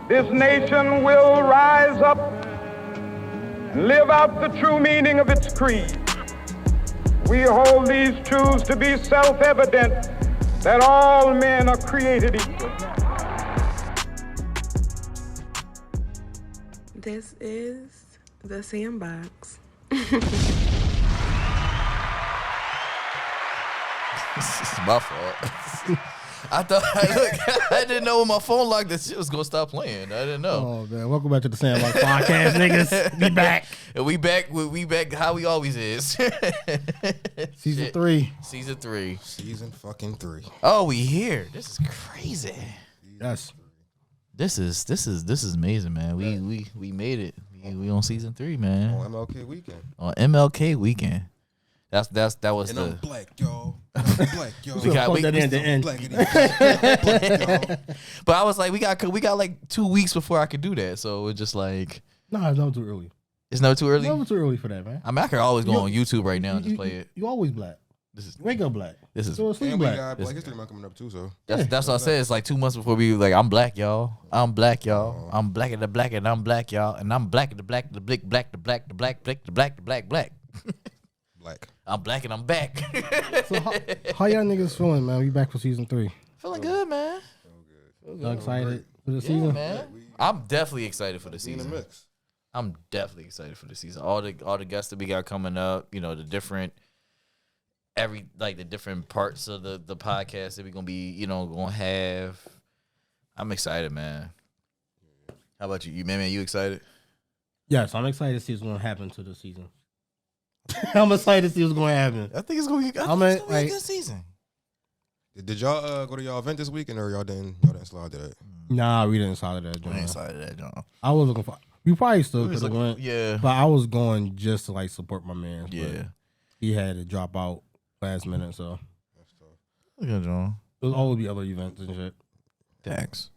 this nation will rise up and live out the true meaning of its creed. We hold these truths to be self-evident that all men are created equal. This is the Sandbox. This is my fault. I thought I didn't know when my phone locked that shit was gonna stop playing. I didn't know. Oh man, welcome back to the Sandbox podcast, niggas. We back. And we back how we always is. Season 3. Season 3. Season fucking 3. Oh, we here. This is crazy. Yes. This is amazing, man. We made it. We on season 3, man. On MLK weekend. On MLK weekend. That was and the I'm black, y'all. I'm black, y'all. We got that in the end. Black, y'all. But I was like, we got like 2 weeks before I could do that, so it's just like, No, it's never too early. it's never too early. Never too early for that, man. I mean, I could always go on YouTube right now and just play it. You always black. This is Wake up black. This is Go to sleep And we black. got Black History Month coming up too, so. that's what I said. It's like 2 months before we like, I'm black, y'all. I'm black, y'all. I'm black and the black and I'm black, y'all. And I'm black and the black, the black, black, the black, the black, black, the black, the black, black. Black. I'm black and I'm back. So how y'all niggas feeling, man? We back for season 3. Feeling good, man. Y'all excited for the Yeah, season? man. I'm definitely excited for the In the season. mix. I'm definitely excited for the season. All the guests that we got coming up, you know, the different the different parts of the podcast that we're gonna be, you know, gonna have. I'm excited, man. How about you? Man, you excited? Yes, I'm excited to see what's gonna happen to the season. I'm excited to see what's gonna happen. I think it's gonna be, like, a good season. Did y'all go to y'all event this weekend or y'all didn't slide to that? Nah, we didn't solid that I joint. ain't excited that, John. I was looking for. We probably still could have went. Yeah. But I was going just to like support my man. but Yeah. he had to drop out last minute, so Look at John. there'll always be other events and shit. Thanks.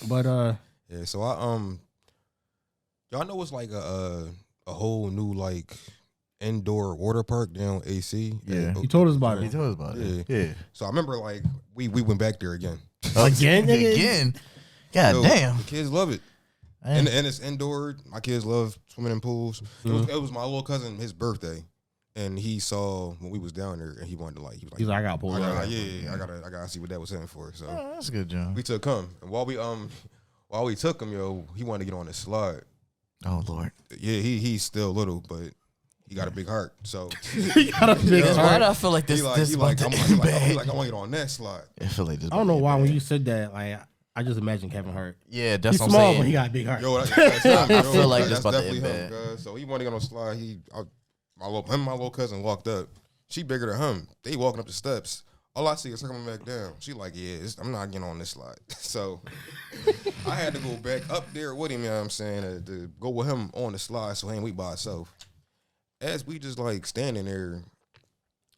But Yeah, so y'all know it's like a whole new like indoor water park down AC. Yeah. he told us about He it. told us about it. Yeah. So I remember like we went back there again. Again, nigga? Again. God Yo, damn. the kids love it. And it's indoor. My kids love swimming in pools. It was my little cousin, his birthday, and he saw when we was down there, and he wanted to like. He's like, I got pulled out. I gotta see what that was in for. So Oh, that's good, John. we took him, and while we took him, yo, he wanted to get on the slide. Oh Lord. Yeah, he's still little, but he got a big heart. So He got a big Why heart. do I feel like this? he like, this he about like, to I end want bad? to get on that slide. I feel like this. I don't know about to why end when bad. you said that, like I just imagine Kevin Hart. Yeah, that's He's what I'm small, saying. but he got a big heart. Yo, that's him, I feel like that's this about to definitely end him, bad. guys. So he wanted to get on the slide. My little cousin walked up. She bigger than him. They walking up the steps. All I see is her coming back down. She like, yeah, I'm not getting on this slide. So I had to go back up there with him, you know what I'm saying, to go with him on the slide so he ain't wait by himself. As we just like standing there,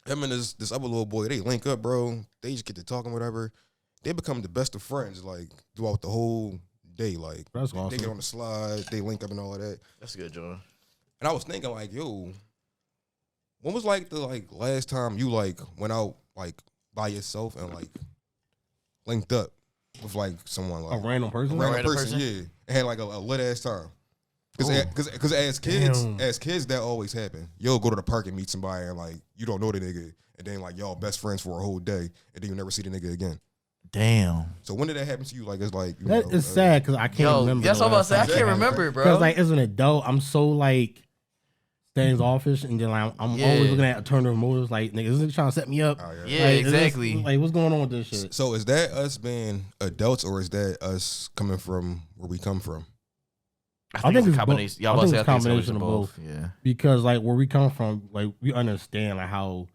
him and this other little boy, they link up, bro. They just get to talking, whatever. They become the best of friends, like, throughout the whole day. Like, That's they awesome. get on the slide, they link up and all of that. That's good, John. And I was thinking, like, yo, when was like the last time you like went out like by yourself and like linked up with like someone like A random person? random Random person, person? yeah, and had like a lit ass time. Because as Damn. kids that always happen. You'll go to the park and meet somebody and like you don't know the nigga, and then like y'all best friends for a whole day, and then you never see the nigga again. Damn. So when did that happen to you? Like it's like you That know, is sad because I can't Yo, remember. that's the what I'm about to last say. I time can't that happened. remember, bro. Because like as an adult, I'm so like standoffish, and then like I'm Yeah. always looking at alternative motives. Like nigga, this nigga trying to set me up. Oh, Yeah, Like, is this- exactly. like what's going on with this shit? So is that us being adults or is that us coming from where we come from? I think it's a it's combination. both. Y'all I about to think say it's I think it's a combination combination of of both. Yeah. Because like where we come from, like we understand like how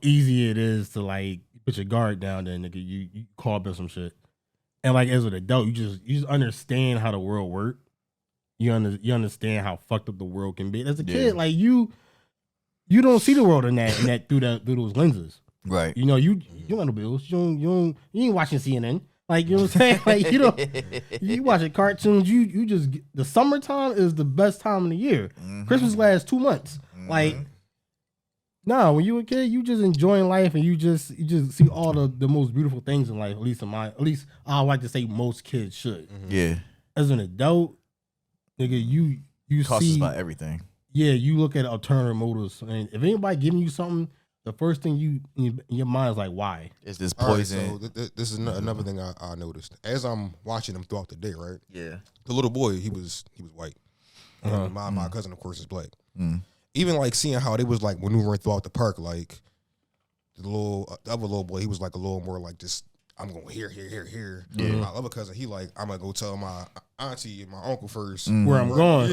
easy it is to like put your guard down. Then nigga, you call up in some shit, and like as an adult, you just understand how the world works. You understand how fucked up the world can be. As a kid, like you don't see the world in that through those lenses. Right. You know, you don't know bills. You ain't watching CNN. Like, you know what I'm saying? Like, you watching cartoons. You just the summertime is the best time of the year. Mhm. Christmas lasts 2 months. Like, nah, when you a kid, you just enjoying life and you just see all the most beautiful things in life. At least I like to say most kids should. Yeah. as an adult, nigga, you Costs see about everything. Yeah, you look at alternative motives, and if anybody giving you something, the first thing in your mind is like, why? Is this All right, poison? so this is another thing I noticed as I'm watching them throughout the day. Right, Yeah. the little boy he was white. And my cousin, of course, is black. Even like seeing how they was like maneuvering throughout the park, like the other little boy, he was like a little more like just I'm going here. Yeah. My other cousin, he like I'm gonna go tell my auntie and my uncle first Where I'm going.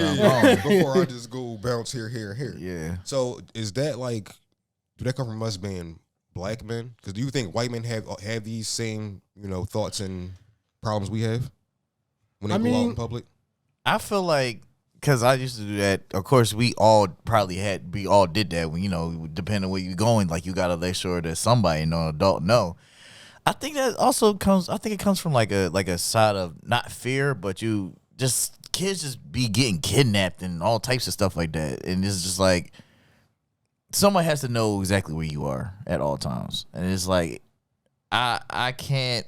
before I just go bounce here. Yeah. So is that like, do that come from us being black men? Because do you think white men have these same thoughts and problems we have when they go out in public? I feel like, because I used to do that. Of course, we all did that when, depending on where you're going, like you got to make sure that somebody, an adult know. I think that also comes from like a side of not fear, but kids just be getting kidnapped and all types of stuff like that. And it's just like, someone has to know exactly where you are at all times. And it's like, I can't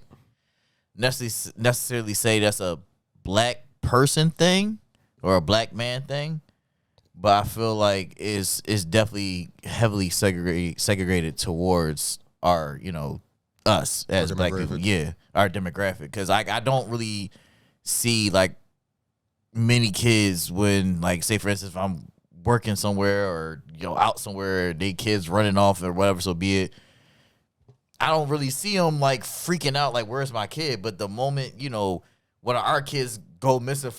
necessarily say that's a black person thing or a black man thing, but I feel like it's definitely heavily segregated towards our, us as black people. Yeah, our demographic. Because I don't really see like many kids when, like, say for instance, if I'm working somewhere or out somewhere, they kids running off or whatever, so be it. I don't really see them like freaking out like, where's my kid? But the moment, when our kids go missing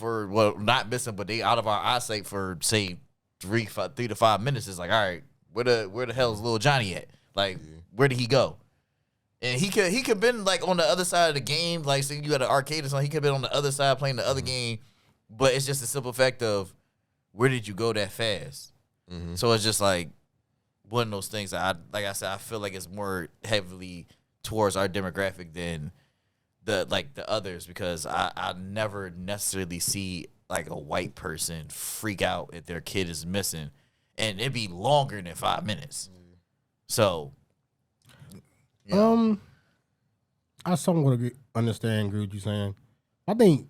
not missing, but they out of our eyesight for say 3 to 5 minutes, it's like, all right, where the hell is little Johnny at? Like, where did he go? And he could been like on the other side of the game, like say you at an arcade or something, he could have been on the other side playing the other game, but it's just a simple fact of, where did you go that fast? So it's just like one of those things that like I said, I feel like it's more heavily towards our demographic than the others, because I never necessarily see like a white person freak out if their kid is missing, and it'd be longer than 5 minutes. So, I somewhat understand, agree with you saying. I think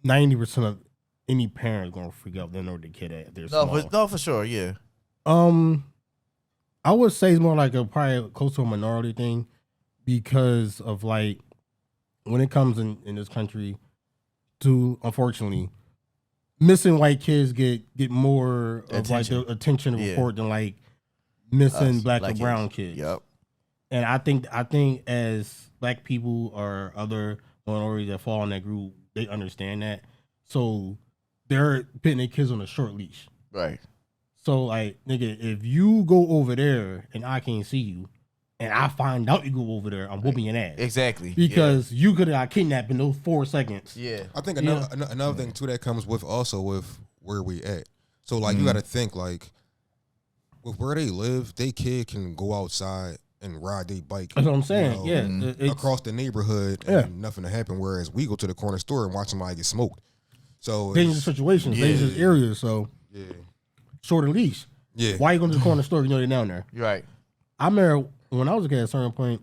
90% of any parent is gonna freak out. They know where the kid at. If they're small. No, for sure, yeah. I would say it's more like probably close to a minority thing, because of like when it comes in this country to, unfortunately, missing white kids get more of like the attention and report than like missing black or brown kids. Yep. And I think as black people or other minorities that fall in that group, they understand that. So they're putting their kids on a short leash. Right. So like, nigga, if you go over there and I can't see you, and I find out you go over there, I'm whooping your ass. Exactly. Because you could have got kidnapped in those 4 seconds. Yeah. I think another thing too that comes with where we at. So like you got to think like, with where they live, they kid can go outside and ride their bike. That's what I'm saying. Across the neighborhood and nothing to happen. Whereas we go to the corner store and watch somebody get smoked. So dangerous situations, dangerous areas. So shorter leash. Yeah. Why you going to the corner store if you know they're down there? You're right. I remember when I was a kid at a certain point,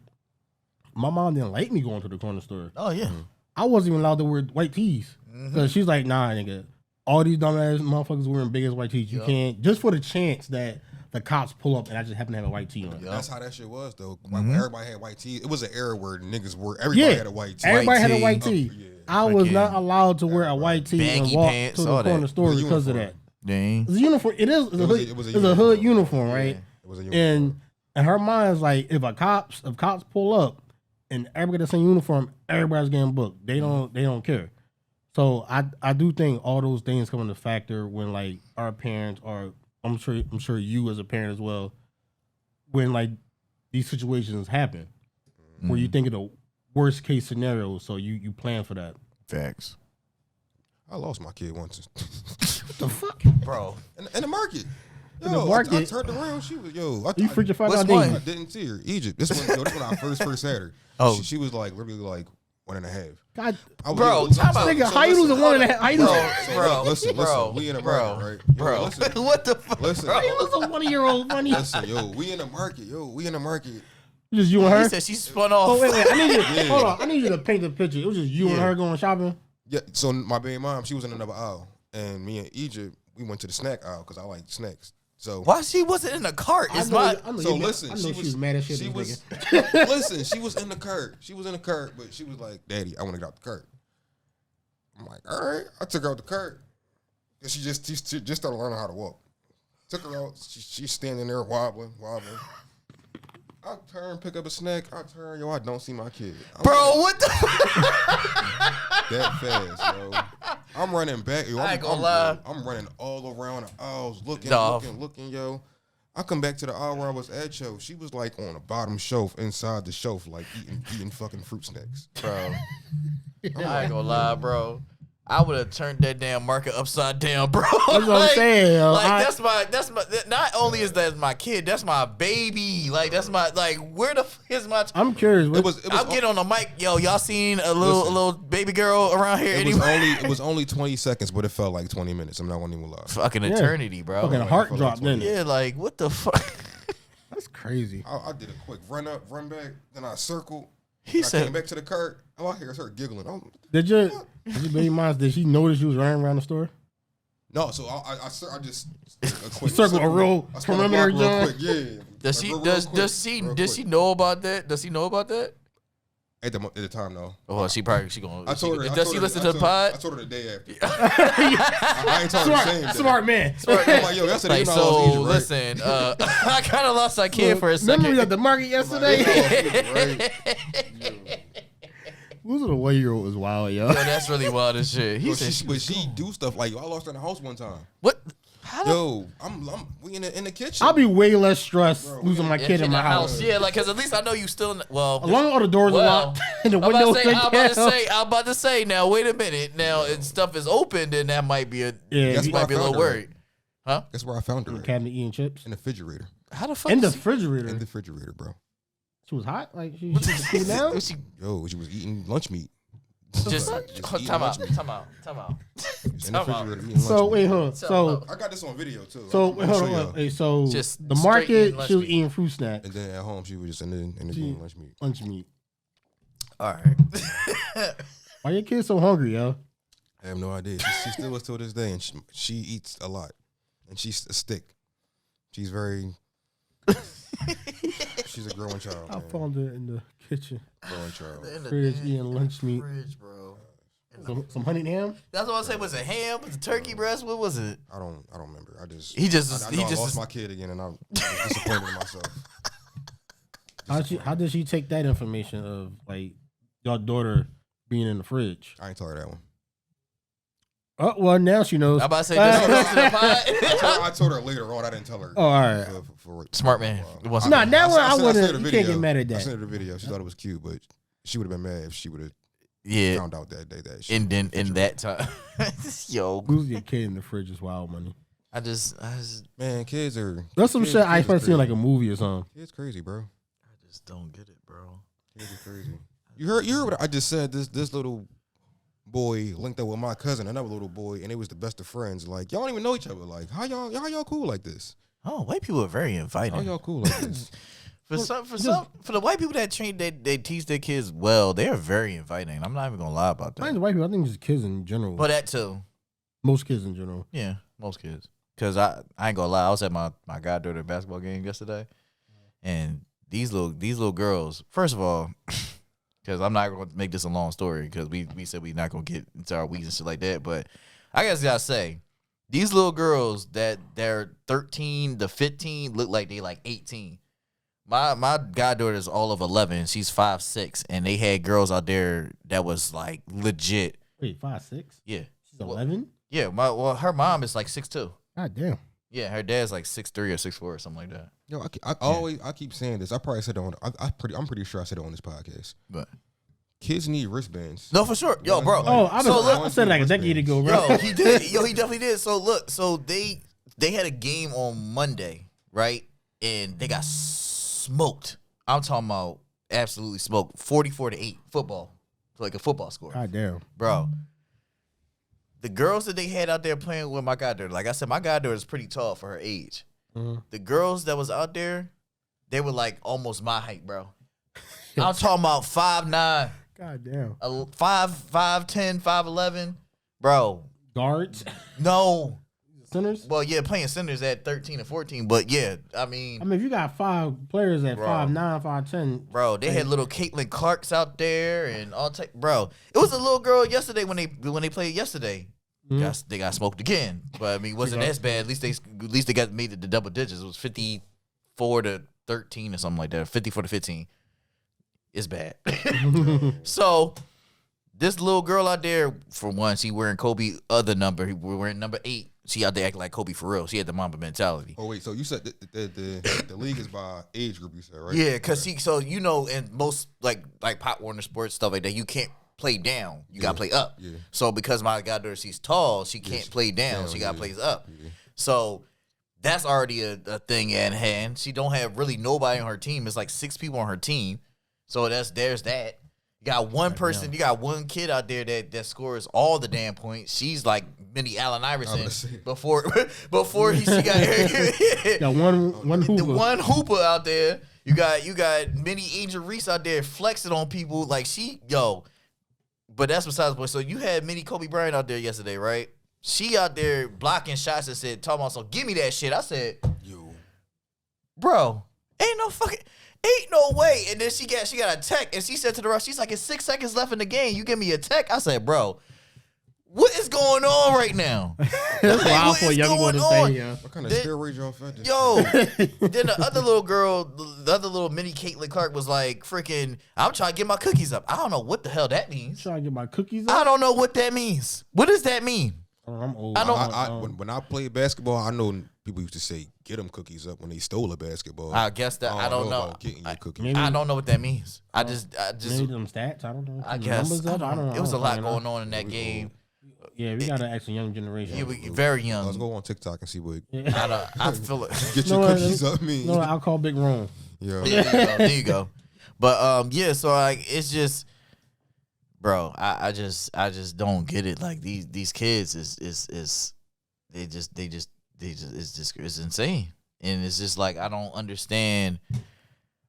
my mom didn't like me going to the corner store. Oh yeah. I wasn't even allowed to wear white tees. Because she's like, nah, nigga. All these dumbass motherfuckers wearing big ass white tees. You can't, just for the chance that the cops pull up and I just happen to have a white tee on. That's how that shit was though. Like, when everybody had white tees. It was an era where niggas everybody had a white tee. Everybody had a white tee. I was not allowed to wear a white tee and walk to the corner store because of that. Dang. It's a uniform. It's a hood uniform, right? It was a uniform. And her mind is like, if cops pull up and everybody that's in uniform, everybody's getting booked. They don't care. So I do think all those things come into factor when like our parents, or I'm sure you as a parent as well, when like these situations happen, where you think of the worst case scenario, so you plan for that. Facts. I lost my kid once. What the fuck, Bro. In the market. In the market? I turned around. She was you freaked your fuck out. I didn't see her. Egypt. This when I first had her. Oh, she was like literally like 1.5. God, bro, nigga, how you lose a 1.5? How you lose? Bro, listen. We in the market, right? Yo, Bro, listen, what the fuck? listen. How you lose a 1-year-old money? Listen, we in the market. Just you and her. He said she spun off. Oh wait, I need you. Hold on, I need you to paint the picture. It was just you and her going shopping. Yeah, so my baby mom, she was in another aisle, and me and Egypt, we went to the snack aisle because I like snacks. So Why she wasn't in the cart? I It's know, my. I know So you- listen, I know she she was mad as shit. She at was this nigga. listen. She was in the cart. She was in the cart, but she was like, "Daddy, I want to get out the cart." I'm like, "All right." I took her out the cart, and she just started learning how to walk. Took her out. She's standing there wobbling. I turn, pick up a snack. I turn, yo, I don't see my kid. Bro, what the? That fast, bro. I'm running back. Yo, I ain't gonna lie. I'm running all around the aisles, looking, Dog. looking, yo. I come back to the aisle where I was at, yo. She was like on the bottom shelf, inside the shelf, like eating fucking fruit snacks. Bro, I ain't gonna lie, bro. I would have turned that damn market upside down, bro. That's what I'm saying, yo. Like that's my. Not only is that my kid, that's my baby. Like that's my. Like where the f is my? I'm curious. It was I'll get on the mic, yo. Y'all seen a little baby girl around here? It was only 20 seconds, but it felt like 20 minutes. I'm not gonna even lie. Fucking eternity, bro. fucking heart drop, then. Yeah, like what the fuck? That's crazy. I did a quick run up, run back, then I circled. He I came said, back to the cart. Oh, I hear her giggling. Did your baby mom? Did she notice you was running around the store? No, so I just a quick Circle a real I spun a perimeter, block real John. quick. Yeah. does Like, she real does quick. she know about that? Does he know about that? At the time, no. Oh, she gonna. I told her. Does she listen to the pod? I told her the day after. I ain't told her the same day. Smart man. I'm like, yo, yesterday, Like, you know, I was so Egypt, right? listen, I kind of lost my kid for a second. Remember we at the market yesterday? Right? Losing a 1-year-old was wild, yo. Yo, that's really wild as shit. He But said, she do stuff like, yo, I lost her in the house one time. "What? How the Yo, we in the kitchen. I'll be way less stressed losing my Yeah, kid in my house. Yeah, like, cause at least I know you still. Well, As long as all the doors are well, locked and the I'm windows about to say, taken I'm care about to of. say, I'm about to say. Now, wait a minute. Now, if stuff is open, then that might be a. Yeah, That's you why might be a I little found her worried. Huh? That's where I found her. At. Cabinet eating chips In the refrigerator. How the fuck? in the is- refrigerator. In the refrigerator, bro. She was hot, like she was cool down. was she Yo, she was eating lunch meat. just eating time out, lunch meat. time out. In the Time out. refrigerator eating lunch So meat. wait, hold on. So I got this on video too. so I'm wait, gonna hold show on. y'all. Hey, so Just the straight eating market, lunch she was meat. eating fruit snacks, And then at home, she was just in the eating lunch meat. lunch meat. All right. Why your kids so hungry, yo? I have no idea. She still is till this day, and she eats a lot, and she's a stick. She's very. She's a growing child. I Man. found her in the kitchen, Growing child. In the fridge damn eating lunch meat, fridge, bro. some honey ham. That's what I say. Was it ham? Was it turkey breast? What was it? I don't remember. I just He just. I He know I just. lost my kid again, and I'm disappointed in myself. How did she take that information of like your daughter being in the fridge? I ain't told her that one. Oh well, now she knows. I'm about to say. Does she listen to the pod? I told her later on. I didn't tell her. Oh, all right. For Smart man. It wasn't. Nah, that one I sent her wouldn't. the You video. can't get mad at I that. sent her the video. She thought it was cute, but she would have been mad if she would have Yeah. found out that day that she. And then in that time, yo, Losing your kid in the fridge is wild money. I just Man, kids are. That's some kids- shit I kids first is seen like crazy. a movie or something. Kids crazy, bro. don't get it, bro. Kids are crazy. You heard what I just said? This little boy linked up with my cousin, another little boy, and they was the best of friends. Like y'all don't even know each other. Like how y'all cool like this? Oh, white people are very How inviting. y'all cool like this? For the white people that train, they teach their kids well. They are very inviting. I'm not even gonna lie about I think that. white people. I think just kids in general. But that too, Most kids in general. yeah, most kids. Cause I ain't gonna lie, I was at my goddaughter basketball game yesterday, and these little girls. First of all, because I'm not gonna make this a long story, because we said we not gonna get into our weeks and shit like that. But I guess I gotta say, these little girls that they're 13 to 15 look like they like 18. My goddaughter is all of 11. She's 5'6", and they had girls out there that was like legit. Wait, 5'6"? Yeah, She's 11. yeah. Her mom is like 6'2". God damn. Yeah, her dad's like 6'3" or 6'4" or something like that. Yo, I keep saying this. I probably said it on. I'm pretty sure I said it on this podcast. But Kids need wristbands. no, for sure, yo, bro. Oh, I said like a decade ago, bro. Yo, he did. Yo, he definitely did. So look, so they had a game on Monday, right? And they got smoked. I'm talking about absolutely smoked. 44-8 football, so like a football score, God damn. bro. The girls that they had out there playing with my goddaughter, like I said, my goddaughter is pretty tall for her age. Mhm. The girls that was out there, they were like almost my height, bro. I'm talking about 5'9". God damn. 5'10", 5'11", bro. Guards, No. centers. Well, yeah, playing centers at 13 and 14, but yeah, I mean, If you got 5 players at Bro. 5'9", 5'10", bro, they had little Caitlin Clarks out there and all type. Bro, it was a little girl yesterday when they played yesterday. They got smoked again, but I mean, it wasn't as bad. At least they got made it to double digits. It was 54 to 13 or something like that. 54 to 15. It's bad. So this little girl out there, for one, she wearing Kobe other number. He wearing number 8. She out there acting like Kobe for real. She had the Mamba mentality. Oh wait, so you said the league is by age group? You said, right? Yeah, cause in most like Pop Warner Sports stuff like that, you can't play down. You gotta play up. Yeah. So because my goddaughter, she's tall, she can't play down. She gotta play up. Yeah. So that's already a thing at hand. She don't have really nobody on her team. It's like 6 people on her team. So there's that. You got one person, you got one kid out there that scores all the damn points. She's like mini Allen Iverson before she got Got one hooper. the one hooper out there. You got mini Angel Reese out there flexing on people like but that's besides the point. So you had mini Kobe Bryant out there yesterday, right? She out there blocking shots and talking about, so give me that shit. I said, bro, ain't no way. And then she got a tech, and she said to the ref, she's like, it's 6 seconds left in the game. You give me a tech? I said, bro, what is going on right now? That's wild for a young boy to say, yeah. What kind of steroids y'all fed this? Yo, then the other little girl, the other little mini Caitlin Clark was like, freaking, I'm trying to get my cookies up. I don't know what the hell that means. Trying to get my cookies up? I don't know what that means. What does that mean? I'm old. When I played basketball, I know people used to say, get them cookies up when they stole a basketball. I guess that I don't know. About getting your cookies. Maybe- I don't know what that means. I just maybe them stats. I don't know. I guess Numbers up? I don't know. it was a I lot don't know. going on in that game. Yeah, we gotta ask the young generation. Yeah, we very young. Let's go on TikTok and see what I feel it. get your cookies up mean. No, I'll call Big Ron. Yeah. There you go. But yeah, so like it's just, bro, I just don't get it. Like these kids is it's insane. And it's just like I don't understand.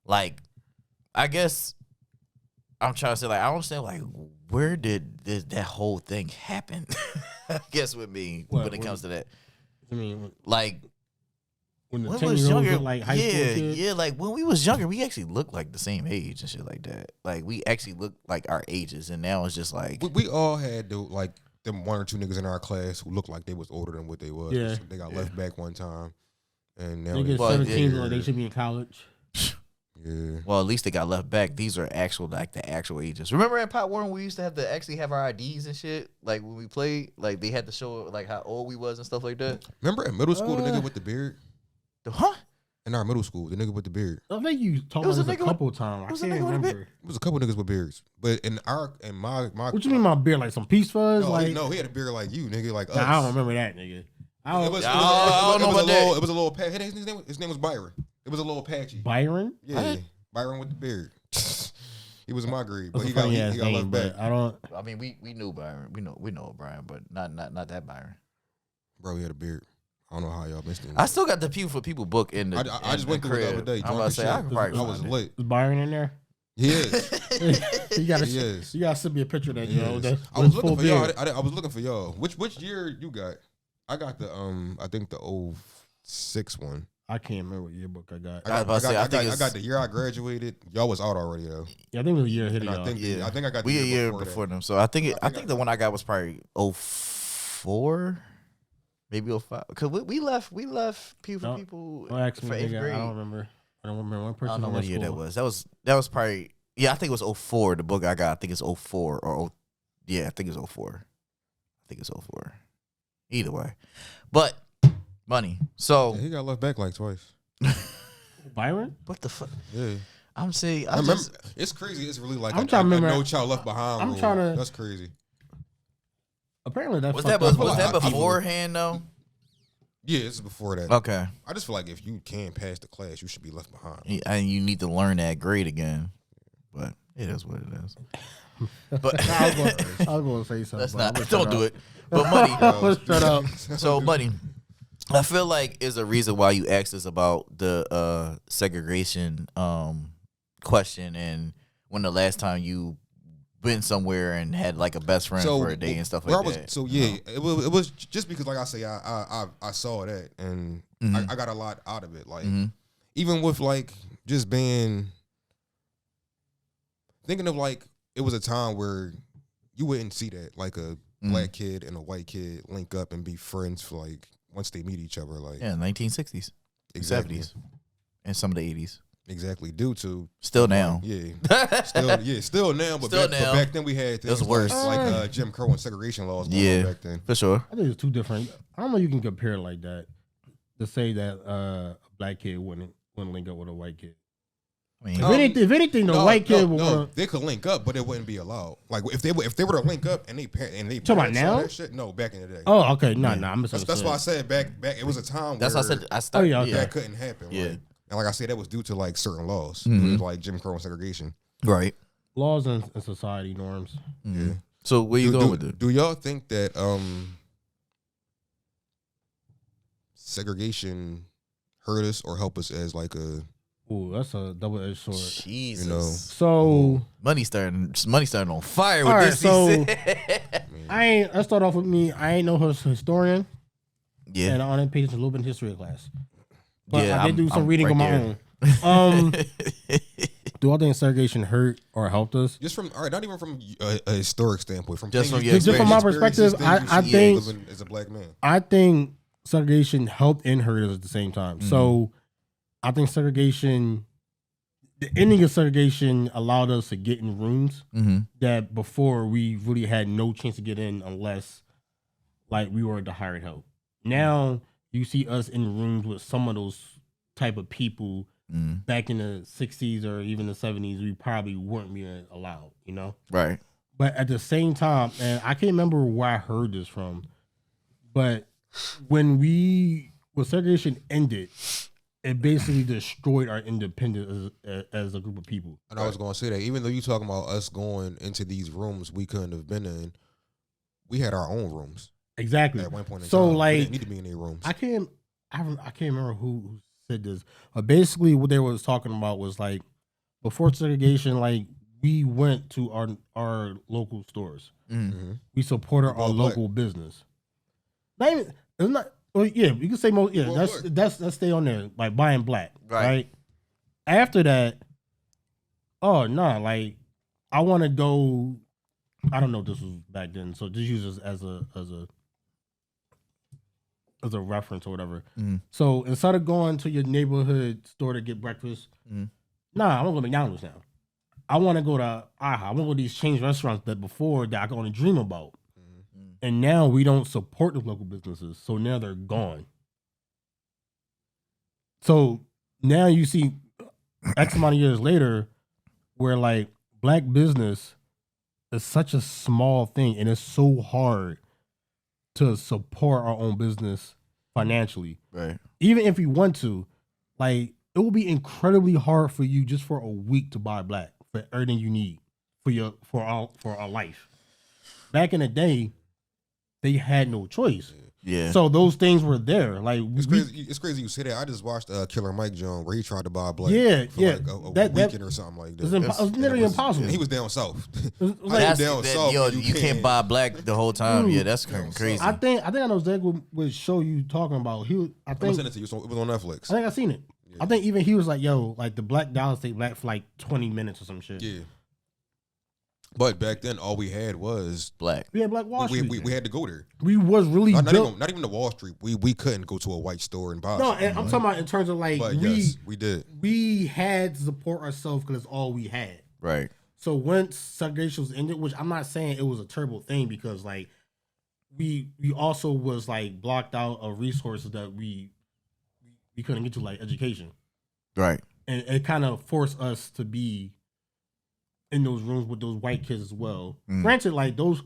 Like, I guess I'm trying to say, like, I don't understand, like, where did that whole thing happen? I guess with me when it comes to that. I mean, like, when the when 10 we was year olds younger, look like high school kids. yeah, like when we was younger, we actually looked like the same age and shit like that. Like we actually looked like our ages, and now it's just like We all had them 1 or 2 niggas in our class who looked like they was older than what they was. Yeah. They got left back one time, and now They get Well, 17, yeah. like they should be in college. yeah. well, at least they got left back. These are the actual ages. Remember at Pop Warner we used to have our IDs and shit. Like when we played, like they had to show like how old we was and stuff like that. Remember in middle school the nigga with the beard? Huh? In our middle school, the nigga with the beard. I think you talked It was about a this a nigga couple times. was I a can't nigga with a remember. It was a couple niggas with beards, but in my What you mean my beard? Like some peace fuzz? he had a beard like you, nigga, like us. Nah, I don't remember that, nigga. I don't know about that. It was a little patch. His name was Byron. It was a little patchy. Byron? Yeah, Byron with the beard. He was in my grade, but That's he a got funny ass left name, back. but I don't. I mean, we knew Byron. We know Byron, but not that Byron. Bro, he had a beard. I don't know how y'all missed him. I still got the People for People book in the. I just went through it the other day. I'm about to say I could probably I was find it. lit. Is Byron in there? He is. You gotta, He is. you gotta send me a picture of that, yo. Yes. That's I was full looking for y'all. beard. I was looking for y'all. Which year you got? I got the I think the 06 one. I can't remember what yearbook I got. I was about to say, I think I it's- got the year I graduated. Y'all was out already though. Yeah, I think it was a year ahead of And y'all. I think I got the We a year before before that. them, so I think the one I got was probably 04, maybe 05. Cause we left People for Don't- People Don't ask me, for 8th nigga. grade. I don't remember. I don't remember one I person. don't know in what that year that school. was. That was probably, yeah, I think it was 04. The book I got, I think it's 04 or yeah, I think it's 04. I think it's 04. Either way, but money. So Yeah, he got left back like twice. Byron? what the fuck? Yeah. I'm saying I remember. It's crazy. It's really like I'm a trying to remember- No Child Left Behind. I'm rule. trying to- That's crazy. Apparently that's was fucked that up. was that I- beforehand though? Yeah, this is before that. Okay, I just feel like if you can pass the class, you should be left behind. and you need to learn that grade again, but it is what it is. But I was going to say something. let's but I'm not. gonna Don't shut do up. it. But money. Shut up. So money. I feel like is a reason why you asked us about the segregation question and when the last time you went somewhere and had like a best friend for a day and stuff like that. So yeah, it was just because, like I say, I saw that and I got a lot out of it. Like even with like just being thinking of like it was a time where you wouldn't see that, like a black kid and a white kid link up and be friends for like once they meet each other. Like 1960s, exactly. 70s, and some of the 80s. Exactly, due to still now, still now, but back then we had things worse. like Jim Crow and segregation laws going on back then. For sure. I think it's two different. I don't know if you can compare it like that to say that a black kid wouldn't link up with a white kid. I mean, If anything, the white kid would. They could link up, but it wouldn't be allowed. Like if they were to link up and they parents about now? saw that shit, no, back in the day. Oh, okay, no, I'm misunderstood. That's why I said back. It was a time that's where why I said that couldn't happen. Yeah. Like, and like I said, that was due to like certain laws, it was like Jim Crow and segregation. Right. Laws and society norms. Yeah. So where you going with it? Do y'all think that segregation hurt us or help us as like a? Ooh, that's a double-edged sword. Jesus. You know. So money starting on fire with all right, this. so let's start off with me. I ain't no historian. Yeah. And I only paid a little bit in history class. But Yeah, I did do some I'm reading right on my there. own. Do I think segregation hurt or helped us? Just from not even from a historic standpoint, from Just from just from my perspective, I think as a black man, I think segregation helped and hurt us at the same time. So I think segregation, the ending of segregation, allowed us to get in rooms that before we really had no chance to get in unless like we were the hired help. Now you see us in rooms with some of those type of people back in the 60s or even the 70s, we probably weren't being allowed, you know? Right. But at the same time, and I can't remember where I heard this from, but when segregation ended, it basically destroyed our independence as a group of people. And I was going to say that even though you talking about us going into these rooms we couldn't have been in, we had our own rooms. Exactly. At one point in so time, like, we didn't need to be in their rooms. I can't remember who said this. But basically, what they was talking about was like before segregation, like we went to our local stores. We supported our local business. Not even, it's not. Well, yeah, you can say most. Yeah, Well, let's stay on there. Like buying black, right? After that, oh no, like I want to go. I don't know if this was back then, so just use this as a reference or whatever. So instead of going to your neighborhood store to get breakfast, nah, I want to go to McDonald's now. I want to go to AHA. I want to go to these chain restaurants that before that I could only dream about. And now we don't support the local businesses, so now they're gone. So now you see X amount of years later where like black business is such a small thing and it's so hard to support our own business financially. Right. Even if we want to, like it will be incredibly hard for you just for a week to buy black for everything you need for our life. Back in the day, they had no choice. Yeah. So those things were there. Like it's crazy you say that. I just watched Killer Mike Jones where he tried to buy black. For like a weekend or something like that. It was literally impossible. He was down south. You can't buy black the whole time. Yeah, that's crazy. I think I know exactly what show you talking about. I'm gonna send it to you. So it was on Netflix. I think I seen it. Yeah. I think even he was like, "Yo, like the black dollar stayed black for like 20 minutes or some shit." Yeah. But back then, all we had was black. We had Black Wall Street. We had to go there. We was really not even the Wall Street. We couldn't go to a white store and buy. No, and I'm talking about in terms of like but yes, we did. We had to support ourselves because it's all we had. Right. So once segregation was ended, which I'm not saying it was a terrible thing because like we also was like blocked out of resources that we couldn't get to, like education. Right. And it kind of forced us to be in those rooms with those white kids as well. Granted, like those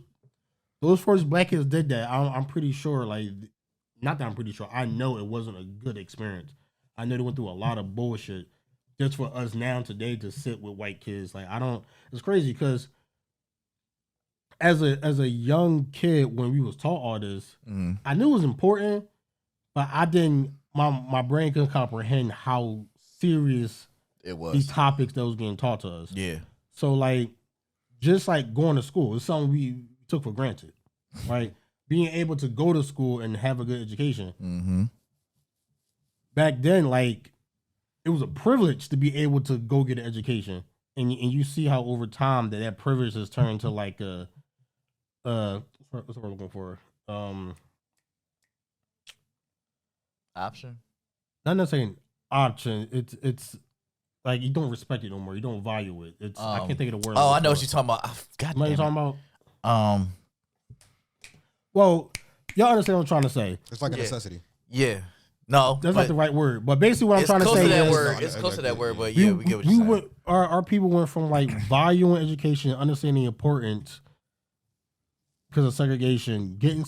first black kids did that. I'm pretty sure, like, not that I'm pretty sure. I know it wasn't a good experience. I know they went through a lot of bullshit just for us now today to sit with white kids. Like, it's crazy because as a young kid when we was taught all this, I knew it was important, but I didn't. My brain couldn't comprehend how serious it was. These topics that was getting taught to us. Yeah. So like just like going to school. It's something we took for granted, right? Being able to go to school and have a good education. Mm-hmm. Back then, like, it was a privilege to be able to go get an education. And you see how over time that privilege has turned to like a what's the word I'm looking for? Option. Not necessarily an option. It's like you don't respect it no more. You don't value it. It's I can't think of the word. Oh, I know what you're talking about. God What damn you it. talking about? Well, y'all understand what I'm trying to say. It's like a necessity. Yeah. No, That's not the right word. But basically what I'm it's trying to close say to that is word. It's close to that word, but yeah, we get what you're saying. went, our people went from like valuing education, understanding the importance because of segregation, getting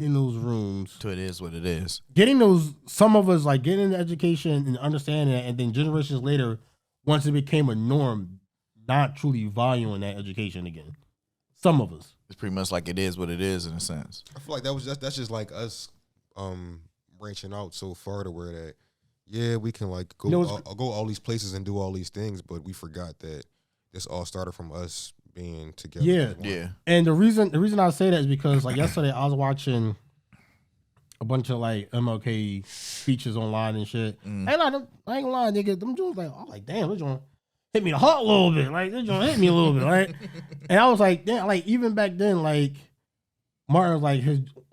in those rooms. To it is what it is. Getting those, some of us like getting into education and understanding it, and then generations later, once it became a norm, not truly valuing that education again. Some of us. It's pretty much like it is what it is in a sense. I feel like that's just like us branching out so far to where that we can like go go all these places and do all these things, but we forgot that this all started from us being together. Yeah. And the reason I say that is because like yesterday I was watching a bunch of like MLK speeches online and shit. And I ain't gonna lie, nigga, them Jones like, I'm like, damn, this joint hit me the heart a little bit. Like this joint hit me a little bit, right? And I was like, damn, like even back then, like Martin was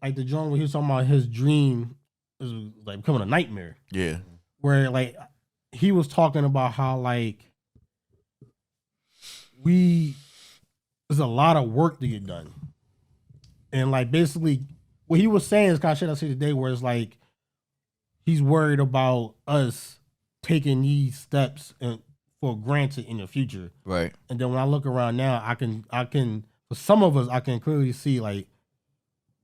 like the joint where he was talking about his dream was like becoming a nightmare. Yeah. Where like he was talking about how like there's a lot of work to get done. And like basically what he was saying is kind of shit I see today where it's like he's worried about us taking these steps for granted in the future. Right. And then when I look around now, I can for some of us I can clearly see like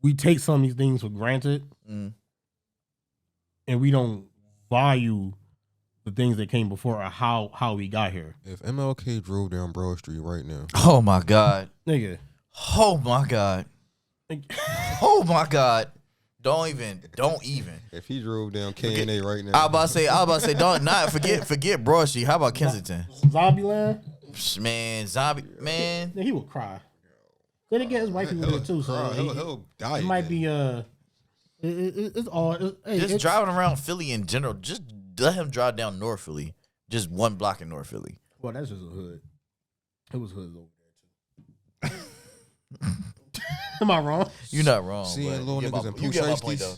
we take some of these things for granted and we don't value the things that came before or how we got here. If MLK drove down Broad Street right now, Oh my God. Nigga. Oh my God. Oh my God. Don't even. if he drove down K&A right now, I was about to say, don't not forget Broad Street. How about Kensington? Zombieland? Man, zombie man. He would cry. Then again, his wife was there too, so he'll die. it might be it's all Just driving around Philly in general. Just let him drive down North Philly. Just one block in North Philly. Well, that's just a hood. It was hoods over there too. Am I wrong? You're not wrong. Seeing but little you get niggas my- in you get my point, Pooh though.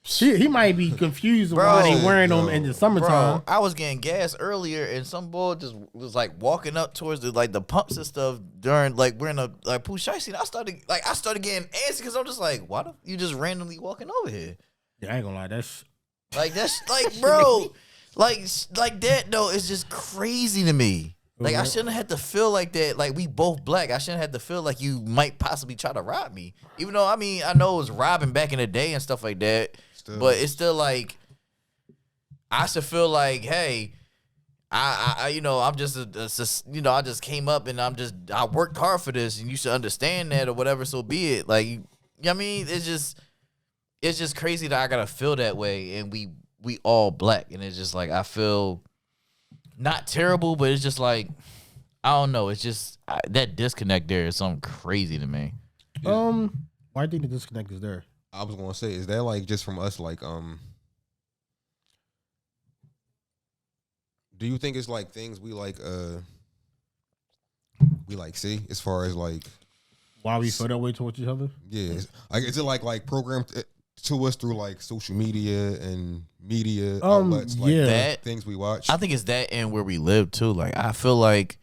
He might be confused Bro, why they wearing them bro, in the summertime. Bro, I was getting gas earlier, and some boy just was like walking up towards the pumps and stuff during like we're in a like Pooh Shiesty. I started getting antsy because I'm just like, why the you just randomly walking over here? Yeah, I ain't gonna lie, that's Like that's like, bro, like that though is just crazy to me. Like I shouldn't have to feel like that. Like we both black. I shouldn't have to feel like you might possibly try to rob me. Even though I know it was robbing back in the day and stuff like that. But it's still like I should feel like, hey, I I'm just I just came up and I worked hard for this and you should understand that or whatever. So be it. Like you know what I mean, it's just crazy that I gotta feel that way and we all black and it's just like I feel. Not terrible, but it's just like I don't know. It's just that disconnect there is something crazy to me. why do you think the disconnect is there? I was gonna say, is that like just from us? Like, do you think it's like things we like see as far as like Why we feel that way towards each other? yeah, like is it like programmed to us through like social media and media outlets, like yeah. That things we watch? I think it's that and where we live too. Like I feel like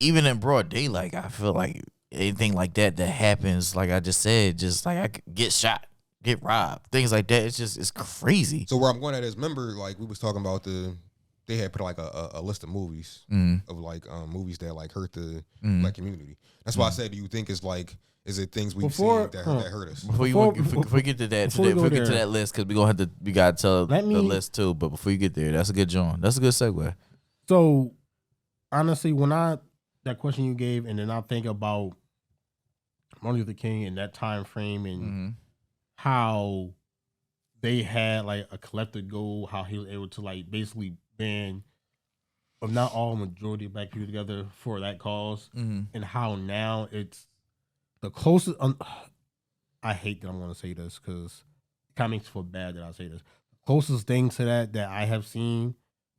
even in broad daylight, I feel like anything like that happens, like I just said, just like I could get shot, get robbed, things like that. It's crazy. So where I'm going at is, remember, like we was talking about they had put like a list of movies of like movies that like hurt the black community. That's why I said, do you think it's like, is it things we've seen that hurt us? Before we get to that, to that list, because we gotta tell the list too. But before you get there, that's a good John. That's a good segue. So honestly, when that question you gave, and then I think about Martin Luther King and that time frame and how they had like a collective goal, how he was able to like basically ban of not all majority of black people together for that cause, and how now it's the closest. I hate that I'm going to say this because it kind of makes me feel bad that I say this. The closest thing to that I have seen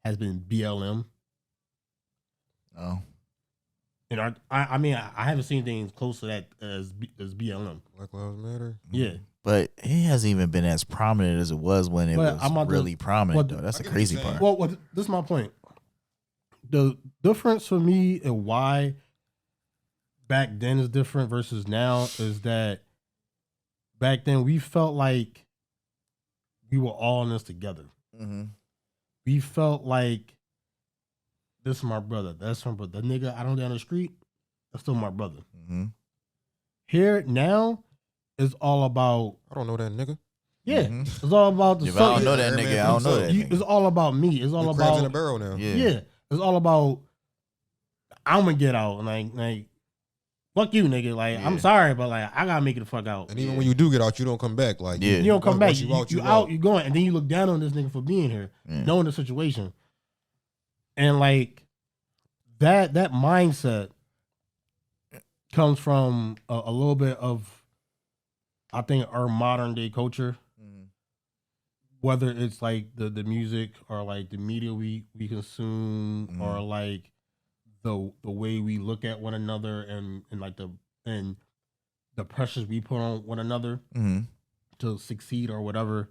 has been BLM. Oh, And I mean, I haven't seen things close to that as BLM. Black Lives Matter. Yeah. but it hasn't even been as prominent as it was when it was really prominent. Though that's the crazy part. Well, this is my point. The difference for me and why back then is different versus now is that back then we felt like we were all in this together. Mm-hmm. We felt like this is my brother. That's my brother. The nigga I don't down the street, that's still my brother. Mm-hmm. Here now, it's all about. I don't know that nigga. Yeah, Mhm. it's all about the. If I don't know that nigga, I don't know that. It's all about me. It's all Crabs about in a barrel now. Yeah, it's all about. I'm gonna get out and like, fuck you, nigga. Like, I'm sorry, but like, I gotta make it the fuck out. And even when you do get out, you don't come back. Like, Yeah. You don't come back. once You out, out, you going, and then you look down on this nigga for being here, knowing the situation, and like that mindset comes from a little bit of, I think, our modern day culture. Whether it's like the music or like the media we consume or like the way we look at one another and like the pressures we put on one another to succeed or whatever.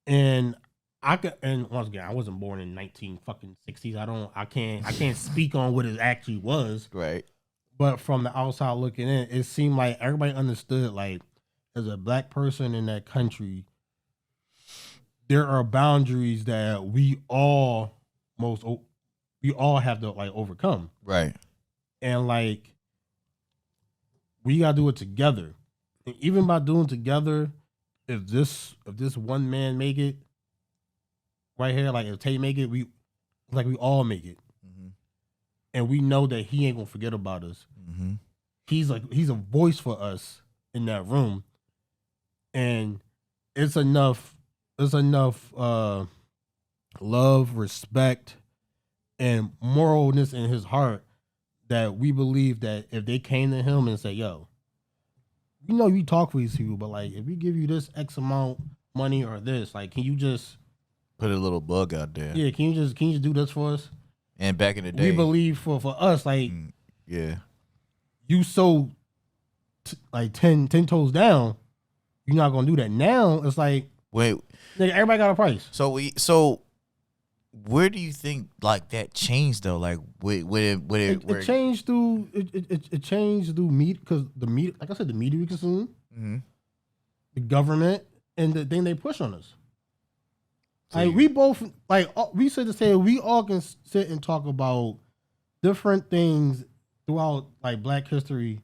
And once again, I wasn't born in 1960s. I can't speak on what it actually was. Right. But from the outside looking in, it seemed like everybody understood, like, as a black person in that country, there are boundaries that we all have to like overcome. Right. And like, we gotta do it together. And even by doing it together, if this one man make it right here, like if Tay make it, we all make it. And we know that he ain't gonna forget about us. He's a voice for us in that room. And it's enough love, respect, and moralness in his heart that we believe that if they came to him and said, yo, you know you talk for these people, but like if we give you this X amount money or this, like can you just put a little bug out there? Yeah, can you just do this for us? And back in the day, we believe for us, like you so like 10 toes down, you're not gonna do that. Now it's like, wait, nigga, everybody got a price. So where do you think like that changed though? Like it changed through it changed through media, because the media, like I said, the media we consume, the government, and the thing they push on us. Like we both, like we sit to say, we all can sit and talk about different things throughout like Black history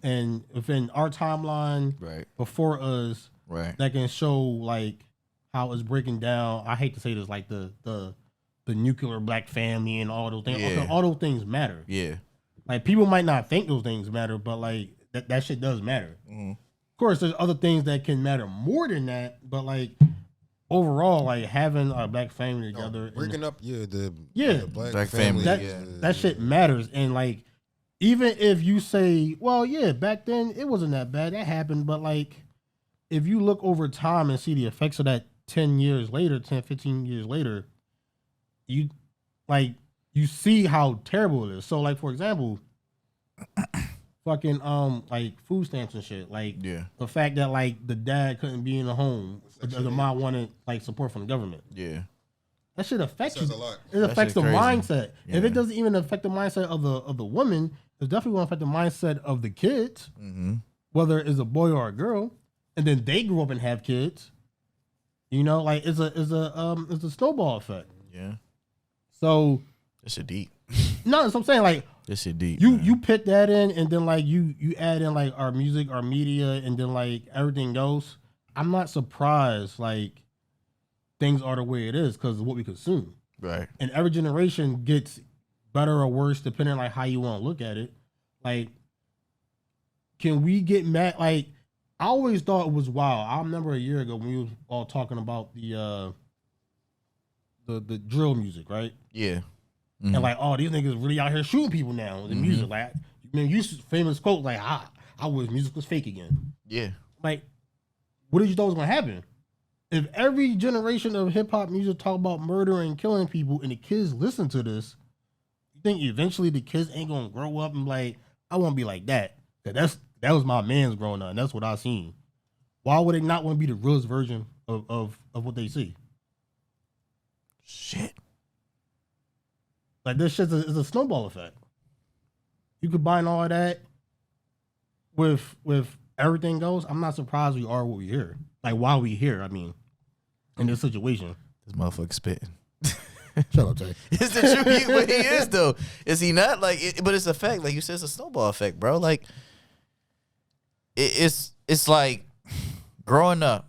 and within our timeline, right before us, right, that can show like how it's breaking down. I hate to say this, like the nuclear black family and all those things. Yeah. All those things matter. Yeah. Like people might not think those things matter, but like that shit does matter. Of course, there's other things that can matter more than that, but like overall, like having a black family together, breaking up, the black family, that shit matters. And like, even if you say, well, yeah, back then it wasn't that bad, that happened, but like, if you look over time and see the effects of that 10, 15 years later, you see how terrible it is. So like, for example, fucking like food stamps and shit, like the fact that like the dad couldn't be in the home, the mom wanted like support from the government. That shit affects you. It affects the mindset. If it doesn't even affect the mindset of the woman, it's definitely going to affect the mindset of the kids, whether it's a boy or a girl, and then they grow up and have kids. You know, like it's a snowball effect. Yeah. So this shit deep. No, that's what I'm saying. Like this shit deep. You put that in, and then like you add in like our music, our media, and then like everything else. I'm not surprised like things are the way it is because of what we consume. Right. And every generation gets better or worse depending on like how you want to look at it. Like, can we get mad? Like, I always thought it was wild. I remember a year ago when we was all talking about the drill music, right? Yeah. Mm-hmm. and like, oh, these niggas really out here shooting people now with the music. Like, man, you famous quote like, I wish music was fake again. Yeah. Like, what did you thought was gonna happen? If every generation of hip hop music talk about murder and killing people, and the kids listen to this, you think eventually the kids ain't gonna grow up and be like, I want to be like that. That was my man's growing up, and that's what I seen. Why would they not want to be the realest version of what they see? Shit. Like, this shit is a snowball effect. You combine all of that with everything goes. I'm not surprised we are what we hear. Like, why we here, I mean, in this situation. This motherfucker spitting. Shut up, Tay. It's the truth, but he is though. Is he not? Like, but it's a fact. Like you said, it's a snowball effect, bro. Like, it's like growing up.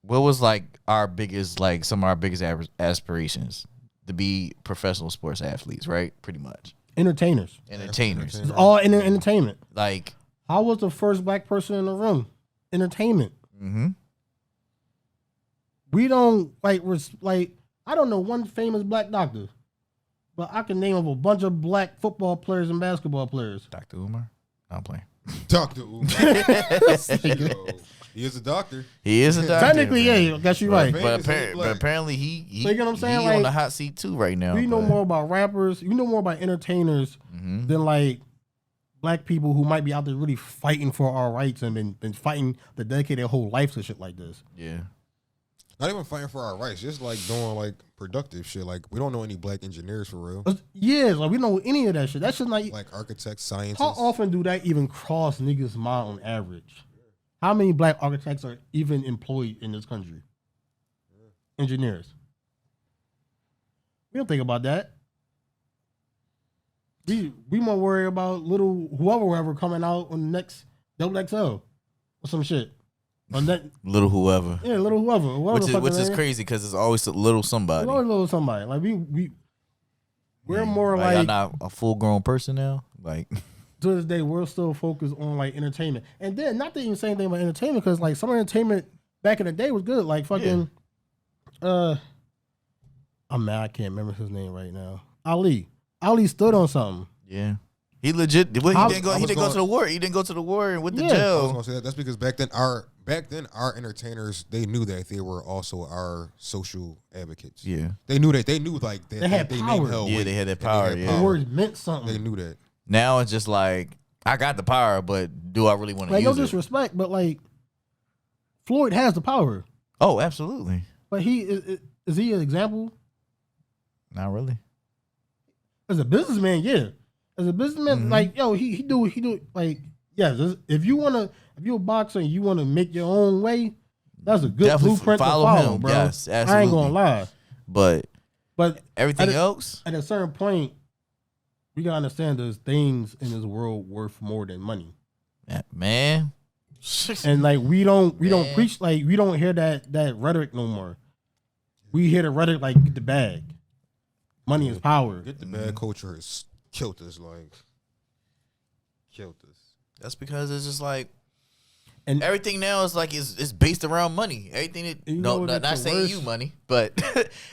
What was like our biggest, like some of our biggest aspirations to be professional sports athletes, right? Pretty much Entertainers. entertainers. It's all entertainment. Like, How was the first black person in the room? Entertainment. mm-hmm. We don't like I don't know one famous black doctor, but I can name of a bunch of black football players and basketball players. Dr. Umar. I'm playing. Dr. Umar. Yo, he is a doctor. He is a doctor. Technically, yeah, I guess you're right. But apparently he So you get what I'm saying? he Like, on the hot seat too right now. We know more about rappers, you know more about entertainers Mm-hmm. than like black people who might be out there really fighting for our rights and been fighting to dedicate their whole life to shit like this. Yeah. Not even fighting for our rights, just like doing like productive shit. Like we don't know any black engineers for real. Yeah, like we don't know any of that shit. That shit not Like architects, scientists. How often do that even cross niggas' mind on average? How many black architects are even employed in this country? Engineers. We don't think about that. We more worry about little whoever coming out on the next Double XL or some shit. On that, Little whoever. yeah, little whoever Which is crazy because it's always a little somebody. It's always little somebody. Like we're more Like, like I'm not a full grown person now. Like, to this day, we're still focused on like entertainment. And then not to even say anything about entertainment, because like some entertainment back in the day was good. Like fucking I'm mad I can't remember his name right now. Ali stood on something. yeah. He legit. Well, he didn't go. He didn't go to the war. He didn't go to the war and went to Yeah. I was jail. gonna say that. That's because back then our entertainers, they knew that they were also our social advocates. Yeah. They knew that. They knew like that. They had they power. name held Yeah, weight, they had that and power, had yeah. The words meant something. They knew that. Now it's just like, I got the power, but do I really want to Like no use it? disrespect, but like Floyd has the power. Oh, absolutely. But he is he an example? Not really. As a businessman, yeah. As a businessman, like yo, he do like if you're a boxer and you wanna make your own way, that's a good Definitely blueprint follow to follow, him. bro. Yes, I ain't absolutely. gonna lie. But But everything at a- else, at a certain point, we gotta understand there's things in this world worth more than money. man. And like we don't Man. preach, like we don't hear that rhetoric no more. We hear the rhetoric like get the bag. Money is power. Get the bad culture has killed us. Like killed us. That's because it's just like, And everything now is like is based around money. Everything that You know no, what not makes it saying worse? you money, but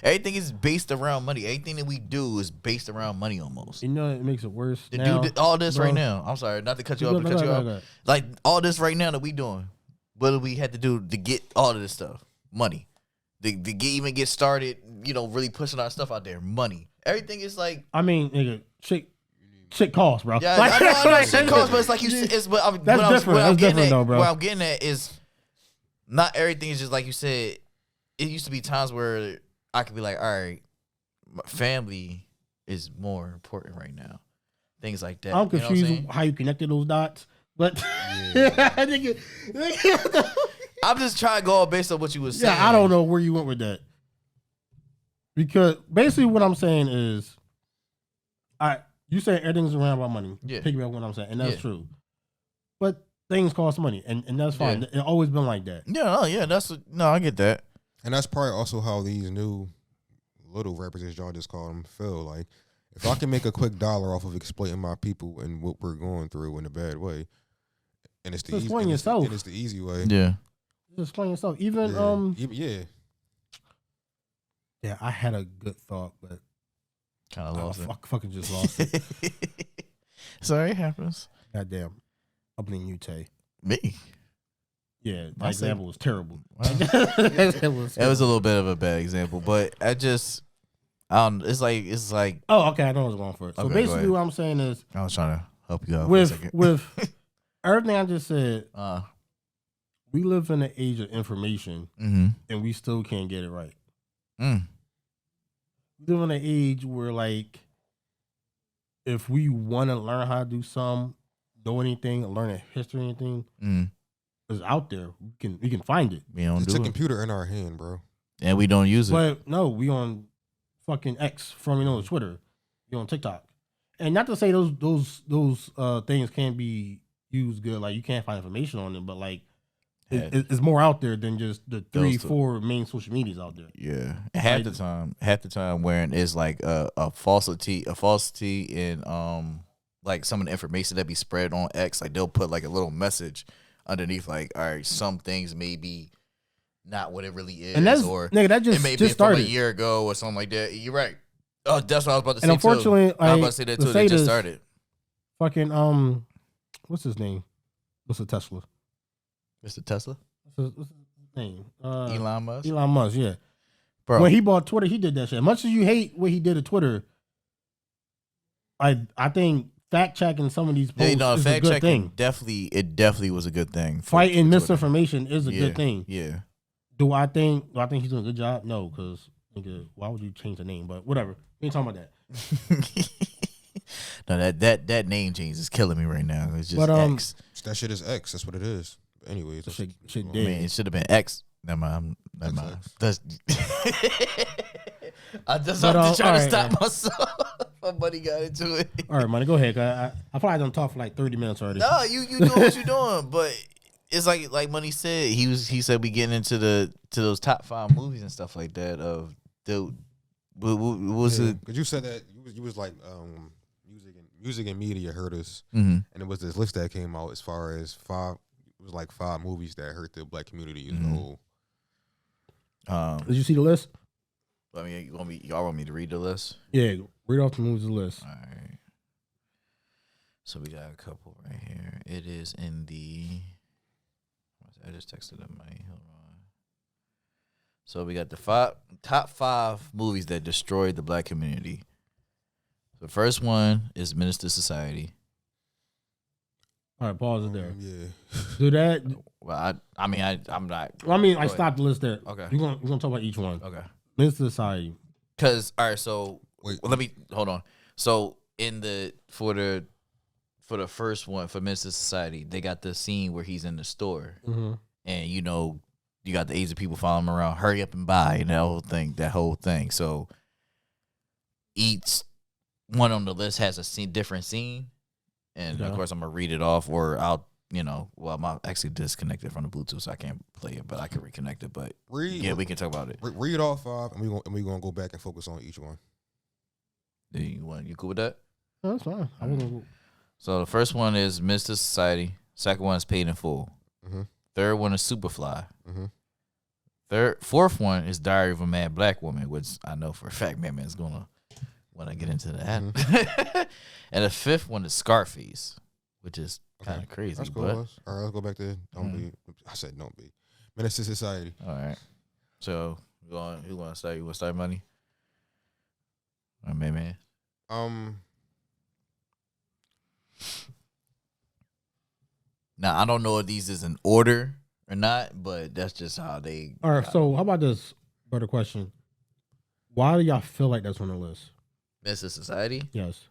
everything is based around money. Everything that we do is based around money almost. you know it makes it worse. To now, do all this bro. right now. I'm sorry, not to cut you off, No, but no, cut you no, off. no, no. Like all this right now that we doing, what do we had to do to get all of this stuff? Money. To even get started, really pushing our stuff out there. Money. Everything is like, I mean, nigga, shit costs, bro. yeah, Like- I know shit costs, but it's like you said, it's what I'm, That's what I'm, different. what I'm That's getting different at, though, bro. What I'm getting at is not everything is just like you said. It used to be times where I could be like, all right, my family is more important right now. Things like that. I'm You know what confused saying? how you connected those dots, but nigga, I'm just trying to go based on what you was saying. yeah, I don't know where you went with that. Because basically what I'm saying is, you say everything's around about money. Yeah. Pick me up what I'm saying, and that's Yeah. true. But things cost money, and that's fine. Yeah. It's always been like that. Yeah, I get that. And that's probably also how these new little rappers, as y'all just call them, feel. Like, if I can make a quick dollar off of exploiting my people and what we're going through in a bad way, and it's the Just easy, explain and it's the- yourself. and it's the easy way. Yeah. Just explain yourself. Even Yeah. yeah, I had a good thought, but Kind of lost it. Fucking just lost it. Sorry, it happens. Goddamn. I blame you, Tay. Me. Yeah, that I example was terrible. It was a little bit of a bad example, but I don't. It's like. Oh, okay. I know I was going for it. So Okay, basically, what I'm saying is, I was trying to help you out for a second. with everything I just said, Mm-hmm. we live in an age of information, and we still can't get it right. Mm. We live in an age where, like, if we want to learn how to do something, know anything, learn a history, anything, is out there. We can find it. We don't It's do a it, computer in our hand, bro. and we don't use it. But no, we on fucking X from Twitter, you on TikTok, and not to say those things can't be used good. Like you can't find information on them, but like it's more out there than just the 3-4 main social medias out there. Yeah, half the time, wearing is like a falsity in like some of the information that be spread on X. Like they'll put like a little message underneath, like, all right, some things may be not what it really is, And that's or nigga, that it may just be from started a year ago or something like that. You're right. Oh, that's what I was about to say. And unfortunately, too. I was about to say that too. They just started. Fucking what's his name? What's the Tesla? Mr. Tesla, What's his name? Elon Musk. Elon Musk, yeah. Bro, When he bought Twitter, he did that shit. Much as you hate what he did to Twitter, I think fact checking some of these posts is a fact good checking thing. definitely was a good thing. Fighting for Twitter. misinformation is a good thing. Yeah. Do I think he's doing a good job? No, because why would you change the name? But whatever. We ain't talking about that. No, that name change is killing me right now. It's just X. That shit is X. That's what it is. Anyways, Shit I dead. mean, it should have been X. Never mind. That's I just have to try to stop myself. My buddy got into it. All right, man, go ahead. I feel like I done talked for like 30 minutes already. No, you doing what you doing, but it's like Money said. He said we getting into to those top 5 movies and stuff like that. Of the what was it? Because you said that you was like music and media hurt us, Mm-hmm. and it was this list that came out as far as 5. It was like 5 movies that hurt the black community as a whole. Did you see the list? I mean, y'all want me to read the list? Yeah, read off the movies list. All right. So we got a couple right here. It is in the. I just texted him. Hold on. So we got the top 5 movies that destroyed the black community. The first one is Minister Society. All right, pause it there. Yeah. Do that. Well, I'm not. Well, I mean, Go I ahead. stopped the list there. Okay. We're gonna talk about each one. Okay. Minister Society. Cause all right, so Wait. let me hold on. So for the first one for Minister Society, they got the scene where he's in the store, and you got the Asian people following him around, hurry up and buy, and that whole thing. So each one on the list has a different scene, and of course I'm gonna read it off, or I'll. I'm actually disconnected from the Bluetooth, so I can't play it, but I can reconnect it. But we can talk about it. Read all 5, and we gonna go back and focus on each one. You cool with that? No, that's fine. I wouldn't. So the first one is Mr. Society. Second one is Paid in Full. Mm-hmm. Third one is Superfly. Mm-hmm. Fourth one is Diary of a Mad Black Woman, which I know for a fact Man's gonna want to get into that. Mm-hmm. And the fifth one is Scarface, which is kind of crazy. That's cool. But All right, let's go back to Don't Be. I said Don't Be. Minister Society. all right. So who want to start? You want to start, Money? All right, man. Now I don't know if these is in order or not, but that's just how they. All right. So how about this? Better question. Why do y'all feel like that's on the list? Mr. Society. Yes.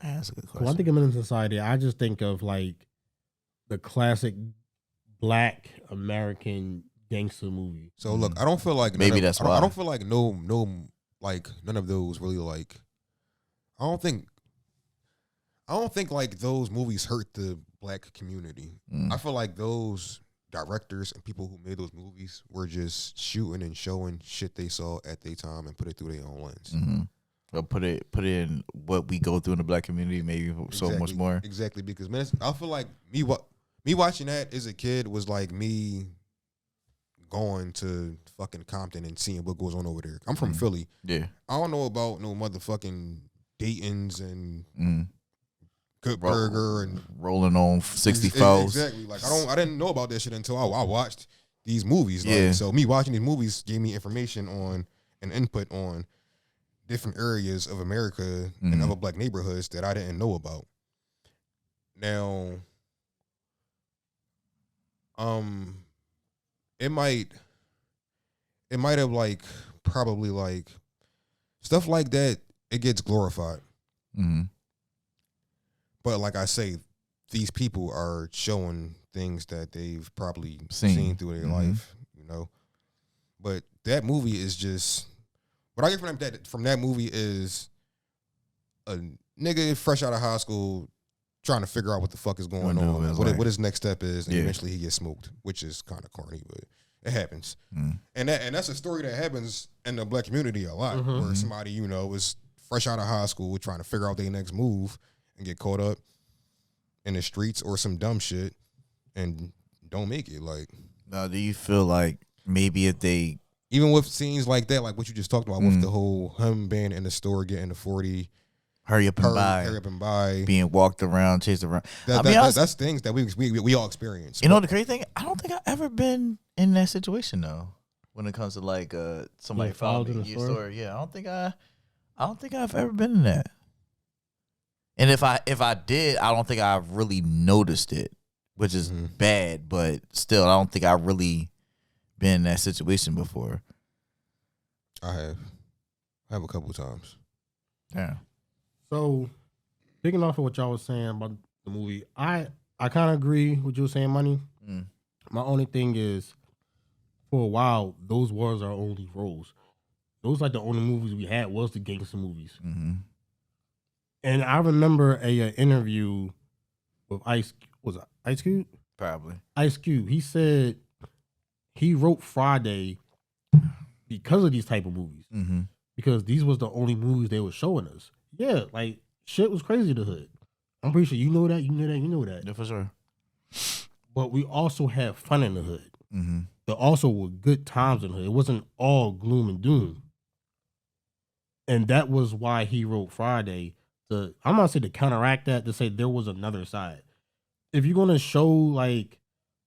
That's a good When I question. think of Minister Society, I just think of like the classic Black American gangster movie. So look, I don't feel like Maybe that's I why. don't feel like no like none of those really like. I don't think like those movies hurt the black community. I feel like those directors and people who made those movies were just shooting and showing shit they saw at their time and put it through their own lens. Mm-hmm. Well, put it in what we go through in the black community, maybe so much more. Exactly, because man, I feel like me watching that as a kid was like me going to fucking Compton and seeing what goes on over there. I'm from Philly. Yeah. I don't know about no motherfucking Dayton's and Good Burger and rolling on 64s. Exactly. Like I didn't know about that shit until I watched these movies. Like, Yeah. So me watching these movies gave me information on and input on different areas of America and other black neighborhoods that I didn't know about. Now, it might have like probably like stuff like that. It gets glorified. But like I say, these people are showing things that they've probably seen through their life, you know. But that movie is just what I get from that movie is a nigga fresh out of high school trying to figure out what the fuck is going on, what his next step is, and eventually he gets smoked, which is kind of corny, but it happens. And that's a story that happens in the black community a lot, where somebody, you know, is fresh out of high school trying to figure out their next move and get caught up in the streets or some dumb shit and don't make it. Like, now, do you feel like maybe if they, even with scenes like that, like what you just talked about with the whole him being in the store getting the 40, hurry up and buy, being walked around, chased around, that's things that we all experience. You know the crazy thing? I don't think I've ever been in that situation though. When it comes to like somebody followed me in your store, yeah, I don't think I've ever been in that. And if I did, I don't think I really noticed it, which is bad. But still, I don't think I really been in that situation before. I have a couple of times. Yeah. So, picking off of what y'all was saying about the movie, I kind of agree with you saying, Money. My only thing is, for a while, those were our only roles. Those like the only movies we had was the gangster movies. And I remember a interview with Ice Cube? Probably. Ice Cube. He said he wrote Friday because of these type of movies. Because these was the only movies they were showing us. Yeah, like shit was crazy in the hood. I'm pretty sure you know that. Yeah, for sure. But we also had fun in the hood. There also were good times in the hood. It wasn't all gloom and doom. And that was why he wrote Friday. I'm not saying to counteract that, to say there was another side. If you're gonna show like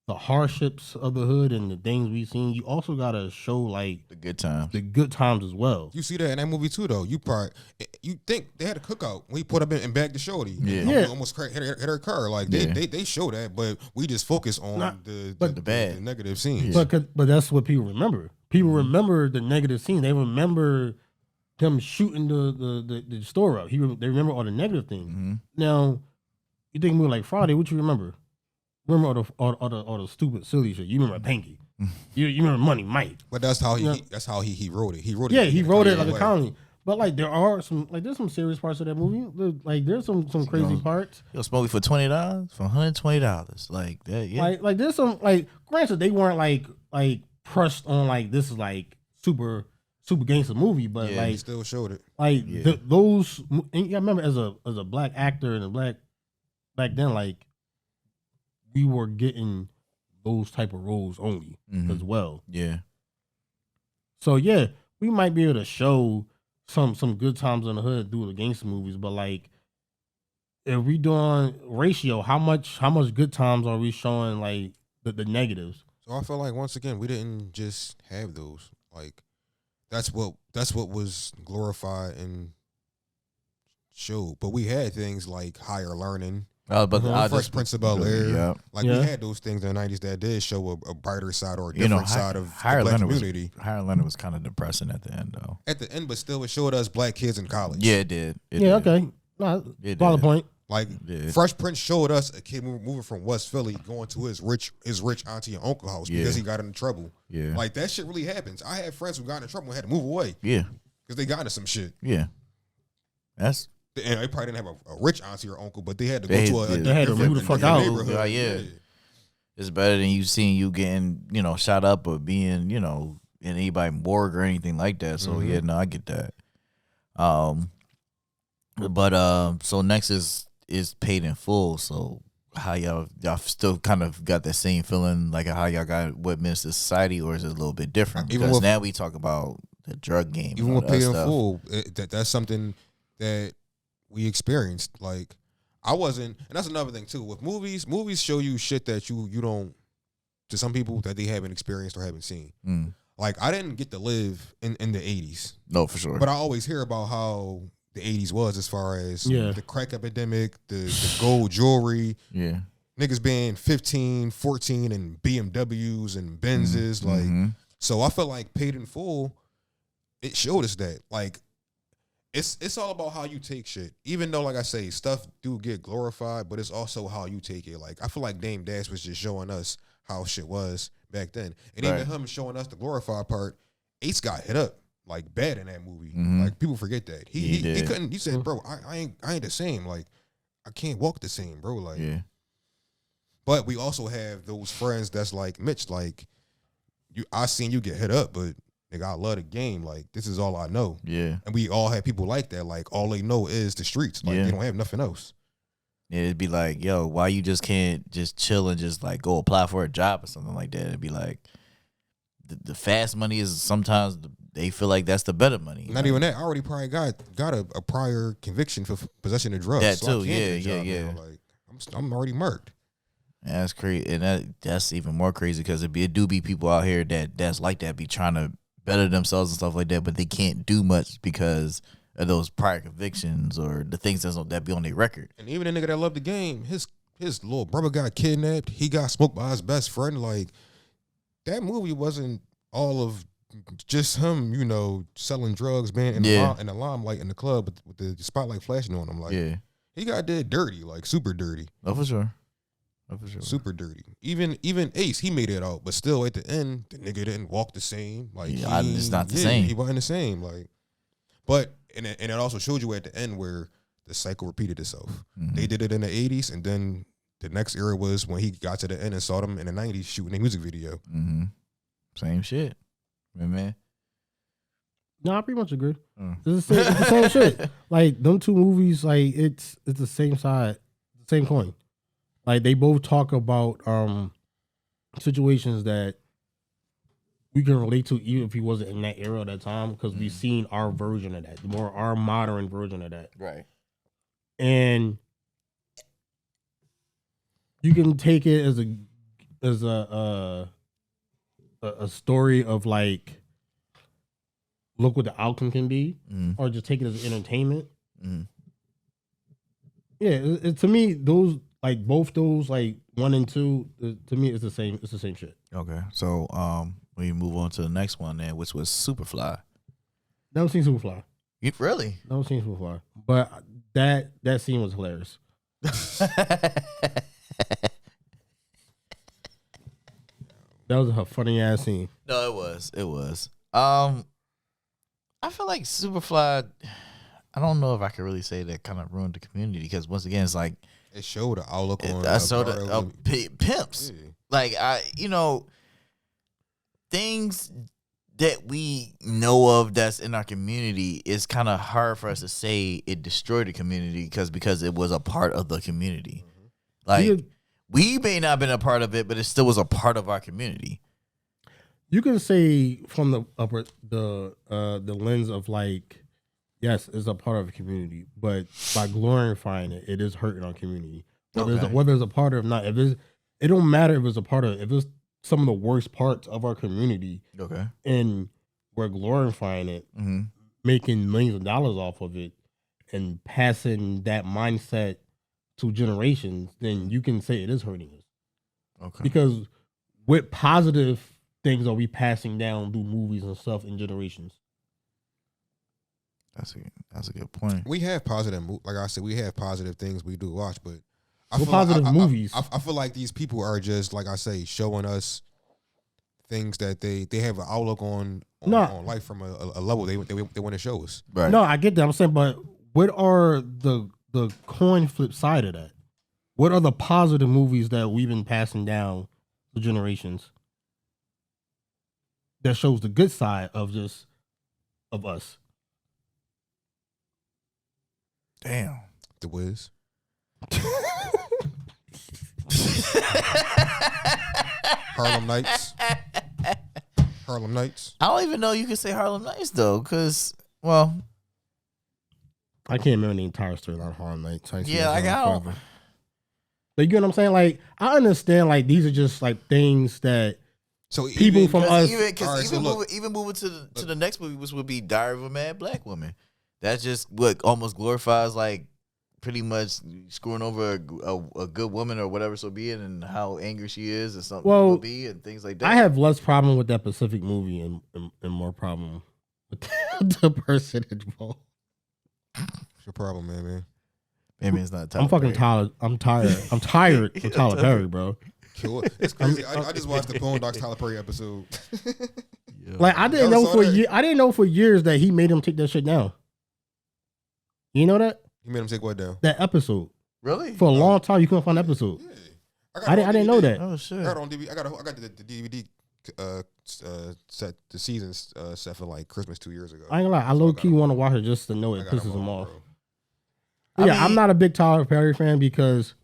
the hardships of the hood and the things we've seen, you also gotta show like the good times as well. You see that in that movie too, though. You think they had a cookout when he put up and bagged the shorty. Yeah. Almost hit her car. Like they show that, but we just focus on the negative scenes. But that's what people remember. People remember the negative scenes. They remember him shooting the store up. They remember all the negative things. Now, you think movie like Friday, what you remember? Remember all the stupid silly shit. You remember Pinky. You remember Money Mike. But that's how he wrote it. He wrote it. Yeah, he wrote it like a comedy. Like there's some serious parts of that movie. Like there's some crazy parts. You'll smoke me for $20, for $120. Like that, yeah. Like there's some like granted they weren't like pressed on like this is like super gangster movie, but like he still showed it. Like those, and I remember as a black actor and back then, like we were getting those type of roles only as well. Yeah. So yeah, we might be able to show some good times in the hood through the gangster movies, but like if we doing ratio, how much good times are we showing like the negatives? So I feel like once again we didn't just have those. Like that's what was glorified and showed. But we had things like Higher Learning. Fresh Prince of Bel-Air. We had those things in the 90s that did show a brighter side or a different side of the black community. Higher Learning was kind of depressing at the end, though. At the end, but still, it showed us black kids in college. Yeah, it did. Okay. No, valid point. Like, Fresh Prince showed us a kid moving from West Philly going to his rich auntie and uncle house because he got into trouble. Yeah. Like, that shit really happens. I had friends who got into trouble and had to move away. Yeah. Because they got into some shit. Yeah. And they probably didn't have a rich auntie or uncle, but they had to go to a they had to move the fuck out. Neighborhood. Yeah. It's better than you seeing you getting, shot up or being, in anybody morgue or anything like that. So I get that. But so next is Paid in Full. So how y'all still kind of got that same feeling like how y'all got what means to society, or is it a little bit different? Even Because with- now we talk about the drug game. Even and all with that Paid in stuff. Full, that's something that we experienced. Like I wasn't, and that's another thing too. With movies show you shit that you don't. To some people that they haven't experienced or haven't seen. Mm. Like I didn't get to live in the 80s. No, for sure. But I always hear about how the 80s was as far as Yeah. the crack epidemic, the gold jewelry, yeah. niggas being 15, 14 and BMWs and Benzes. Like, Mhm. so I feel like Paid in Full, it showed us that. Like, it's all about how you take shit. Even though, like I say, stuff do get glorified, but it's also how you take it. Like, I feel like Dame Dash was just showing us how shit was back then. And Right. even him showing us the glorified part, Ace got hit up like bad in that movie. Mhm. Like people forget that. He He did. couldn't, he said, bro, I ain't the same. Like, I can't walk the same, bro. Like, Yeah. but we also have those friends that's like Mitch, like I seen you get hit up, but nigga, I love the game. Like, this is all I know. Yeah. And we all have people like that. Like, all they know is the streets. Like, Yeah. they don't have nothing else. Yeah, it'd be like, yo, why you just can't just chill and just like go apply for a job or something like that? It'd be like, the fast money is sometimes they feel like that's the better money. Not even that. I already probably got a prior conviction for possession of drugs. That so I too, can't get a yeah, job yeah. now. Like, I'm already marked. That's crazy, and that's even more crazy because it do be people out here that's like that, be trying to better themselves and stuff like that, but they can't do much because of those prior convictions or the things that be on their record. And even a nigga that loved the game, his little brother got kidnapped. He got smoked by his best friend. Like, that movie wasn't all of just him, selling drugs, being in the limelight in the club with the spotlight flashing on him. Like, Yeah, he got dead dirty, like super dirty. oh for sure, Super dirty. Even Ace, he made it out, but still at the end, the nigga didn't walk the same. Like, Yeah, it's not the same. He wasn't the same. Like, but and it also showed you at the end where the cycle repeated itself. Mhm. They did it in the 80s, and then the next era was when he got to the end and saw them in the 90s shooting a music video. Mm-hmm. Same shit, man. No, I pretty much agree. Mm. It's the same shit. Like them two movies, like it's the same side, same coin. Like they both talk about situations that we can relate to, even if he wasn't in that era at that time, because we've seen our version of that, our modern version of that, Right. and you can take it as a story of like, look what the outcome can be, or just take it as entertainment. Yeah, to me, those like both those like 1 and 2, to me, it's the same. It's the same shit. Okay, so we move on to the next one then, which was Superfly. Never seen Superfly. You really? Never seen Superfly, but that scene was hilarious. That was a funny ass scene. No, it was. It was. I feel like Superfly. I don't know if I could really say that kind of ruined the community because once again, it's like It showed the outlook on. I saw the pimps. Yeah. Like things that we know of that's in our community is kind of hard for us to say it destroyed the community because it was a part of the community. Like we may not have been a part of it, but it still was a part of our community. You can say from the lens of like, yes, it's a part of the community, but by glorifying it, it is hurting our community. Whether it's a part of not, it don't matter if it's a part of, if it's some of the worst parts of our community. Okay. And we're glorifying it, making millions of dollars off of it, and passing that mindset to generations, then you can say it is hurting us. Okay. Because what positive things are we passing down through movies and stuff in generations? That's a good point. We have positive, like I said, we have positive things we do watch, but I Well, feel like- positive movies. I feel like these people are just, like I say, showing us things that they have an outlook on life from a level they want to show us. Right. No, I get that. I'm saying, but what are the coin flip side of that? What are the positive movies that we've been passing down to generations that shows the good side of us? Damn. The Wiz. Harlem Nights. Harlem Nights. I don't even know you can say Harlem Nights though, because well, I can't remember the entire story on Harlem Nights. yeah, like I don't. But you get what I'm saying? Like, I understand. Like, these are just like things that So people even, from us. Even moving to the next movie, which would be Diary of a Mad Black Woman. That's just what almost glorifies like pretty much screwing over a good woman or whatever so be it, and how angry she is or something will be and things like that. I have less problem with that Pacific movie and more problem with the person involved. What's your problem, man? Maybe it's not. Tyler I'm fucking Perry. tired. I'm tired of Tyler Perry, bro. It's crazy. I just watched the Boondocks Tyler Perry episode. Like I didn't know I didn't know for years that he made him take that shit down. You know that? You made him take what down? That episode. Really? For a long time, you couldn't find the episode. Yeah. I didn't know that. Oh shit! I got it on DVD. I got the DVD set, the seasons set for like Christmas 2 years ago. I ain't gonna lie. I low key want to watch it just to know it I got pisses him off. bro. Yeah, I'm not a big Tyler Perry fan because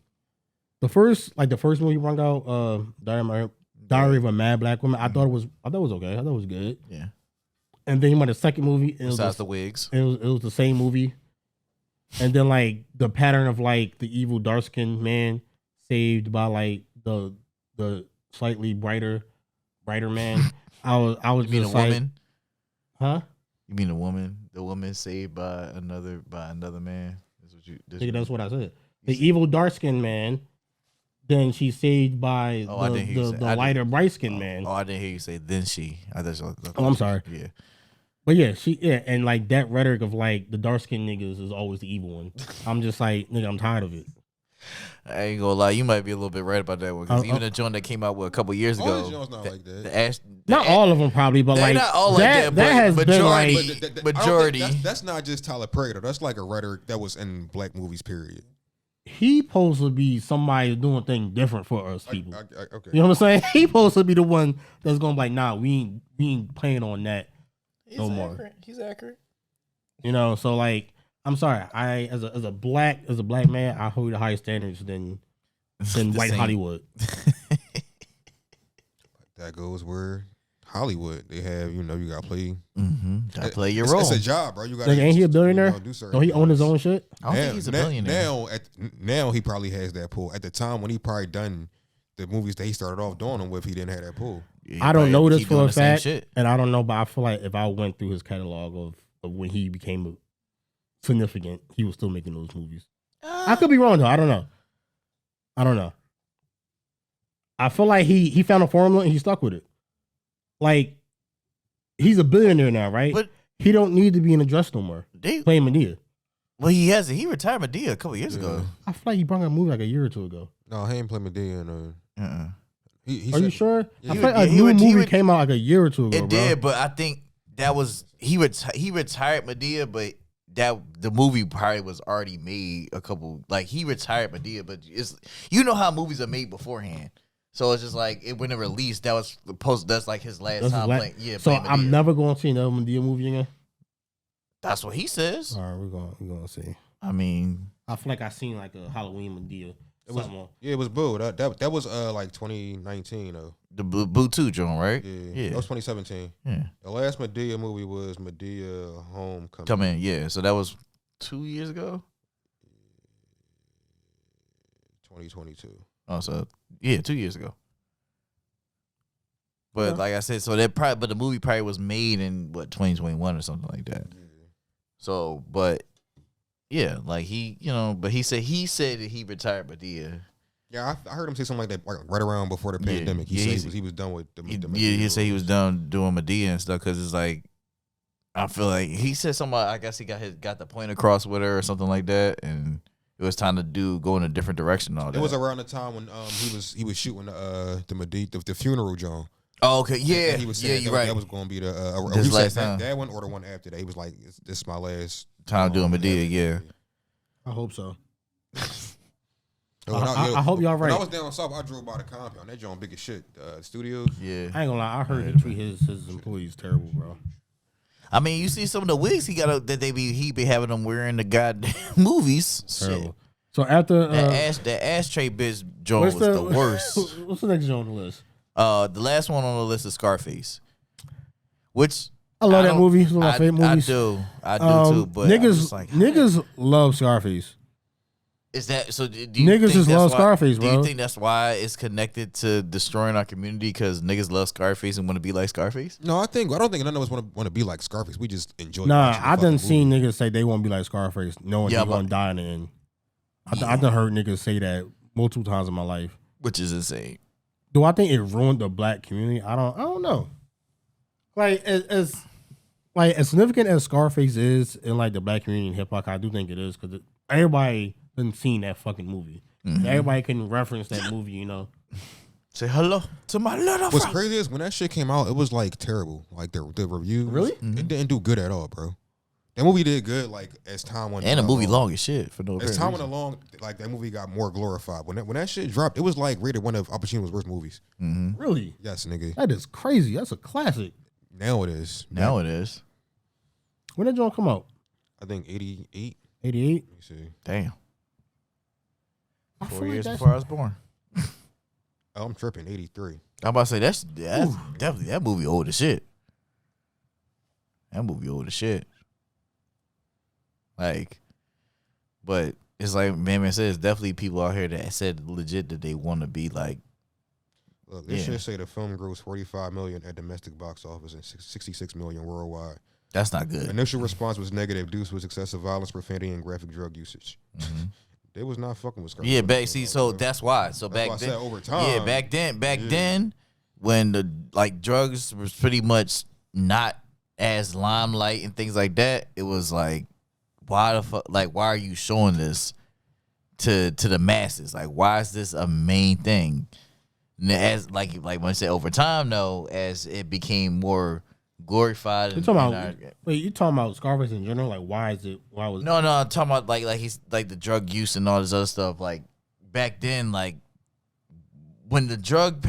the first movie brought out, Diary of a Mad Black Woman. I thought it was okay. I thought it was good. Yeah. And then the second movie, Besides the wigs, it was the same movie. And then like the pattern of like the evil dark skinned man saved by like the slightly brighter man. I was you mean just a like, woman? huh? You mean a woman? The woman saved by another man. That's what I said. The evil dark skinned man. Then she's saved by the lighter bright skinned man. Oh, I didn't hear you say then she. I'm sorry. Yeah. But and like that rhetoric of like the dark skinned niggas is always the evil one. I'm just like, nigga, I'm tired of it. I ain't gonna lie, you might be a little bit right about that one. Because even the joint that came out a couple years ago, all the joints not like that. Not all of them probably, but like not all that has majority. been like Majority. That's not just Tyler Perry though. That's like a rhetoric that was in black movies. Period. he supposed to be somebody doing things different for us people. Okay. You know what I'm saying? He supposed to be the one that's gonna be like, nah, we ain't playing on that no more. He's accurate. You know, so like, I'm sorry. I as a black man, I hold the higher standards than white Hollywood. That goes where Hollywood they have. You gotta play. Gotta play your role. It's a job, bro. You got. Ain't he a billionaire? Don't he own his own shit? I don't think he's a billionaire. Now he probably has that pull. At the time when he probably done the movies that he started off doing them with, he didn't have that pull. I don't know this for a fact, and I don't know, but I feel like if I went through his catalog of when he became significant, he was still making those movies. I could be wrong though. I don't know. I feel like he found a formula and he stuck with it. Like, he's a billionaire now, right? But he don't need to be in a dress no more. Playing Medea. Well, he hasn't. He retired Medea a couple years ago. I feel like he brought a movie like a year or two ago. No, he ain't played Medea in Are you sure? I feel like a new movie came out like a year or two ago. It did, but I think that was he retired Medea, but that the movie probably was already made a couple. Like, he retired Medea, but it's how movies are made beforehand. So it's just like when it released, that was that's like his last time playing. Yeah, so I'm never going to see another Medea movie again. That's what he says. All right, we're going to see. I mean, I feel like I seen like a Halloween Medea. It was Boo. That was like 2019 though. The Boo 2 joint, right? Yeah, that was 2017. Yeah, the last Medea movie was Medea Homecoming. Come in, yeah. So that was 2 years ago. 2022. Oh, so yeah, 2 years ago. But like I said, so but the movie probably was made in 2021 or something like that. Yeah. So, but yeah, like but he said that he retired Medea. Yeah, I heard him say something like that right around before the pandemic. He said he was done with the Medea. Yeah, he said he was done doing Medea and stuff because it's like, I feel like he said something. I guess he got the point across with her or something like that, and it was time to go in a different direction. All that. It was around the time when he was shooting the Medea the funeral John. Oh, okay, yeah, and he was saying you're right. That was going to be the his last time. That one or the one after that. He was like, "This is my last time doing Medea." Yeah, I hope so. I hope y'all right. When I was down south, I drove by the compound. That joint big as shit. Studios. Yeah, I ain't gonna lie. I heard he treat his employees terrible, bro. I mean, you see some of the wigs he be having them wearing the goddamn movies. Terrible. Shit. So after that ashtray bitch joint was the worst. What's the next joint on the list? The last one on the list is Scarface, which I love that movie. It's one of my favorite movies. I do too. But niggas love Scarface. Is that so? Do you Niggas think just that's love why, Scarface, bro. Do you think that's why it's connected to destroying our community? Because niggas love Scarface and want to be like Scarface? No, I don't think none of us want to be like Scarface. We just enjoy. Nah, I done seen niggas say they want to be like Scarface, knowing they're gonna die in the end. I done heard niggas say that multiple times in my life, which is insane. Do I think it ruined the black community? I don't know. Like as significant as Scarface is in like the black community in hip hop, I do think it is because everybody done seen that fucking movie. Mm-hmm. Everybody can reference that movie, you know. Say hello to my little. What's crazy is when that shit came out, it was like terrible. Like the reviews, really, it didn't do good at all, bro. That movie did good, like as time went. And the movie long as shit for no. As time went along, like that movie got more glorified. When that shit dropped, it was like rated one of Opportunity's worst movies. Mm-hmm. Really? Yes, nigga. That is crazy. That's a classic. Now it is. Now it is. When did John come out? I think 88. 88. Let me see. Damn. 4 years like before I was born. Oh, I'm tripping. 83. I'm about to say that's definitely that movie old as shit. That movie old as shit. Like, but it's like man says, definitely people out here that said legit that they want to be like. Look, this shit say the film grossed 45 million at domestic box office and 66 million worldwide. That's not good. Initial response was negative due to excessive violence, profanity, and graphic drug usage. Mm-hmm. They was not fucking with Scarface. Yeah, that's why. So that's back then, I said over time. Yeah, back then, when the like drugs was pretty much not as limelight and things like that, it was like, why the fuck? Like, why are you showing this to the masses? Like, why is this a main thing? And as like when I said over time, though, as it became more glorified. You talking about Scarface in general? Like, why was no? I'm talking about like he's like the drug use and all this other stuff. Like back then, like when the drug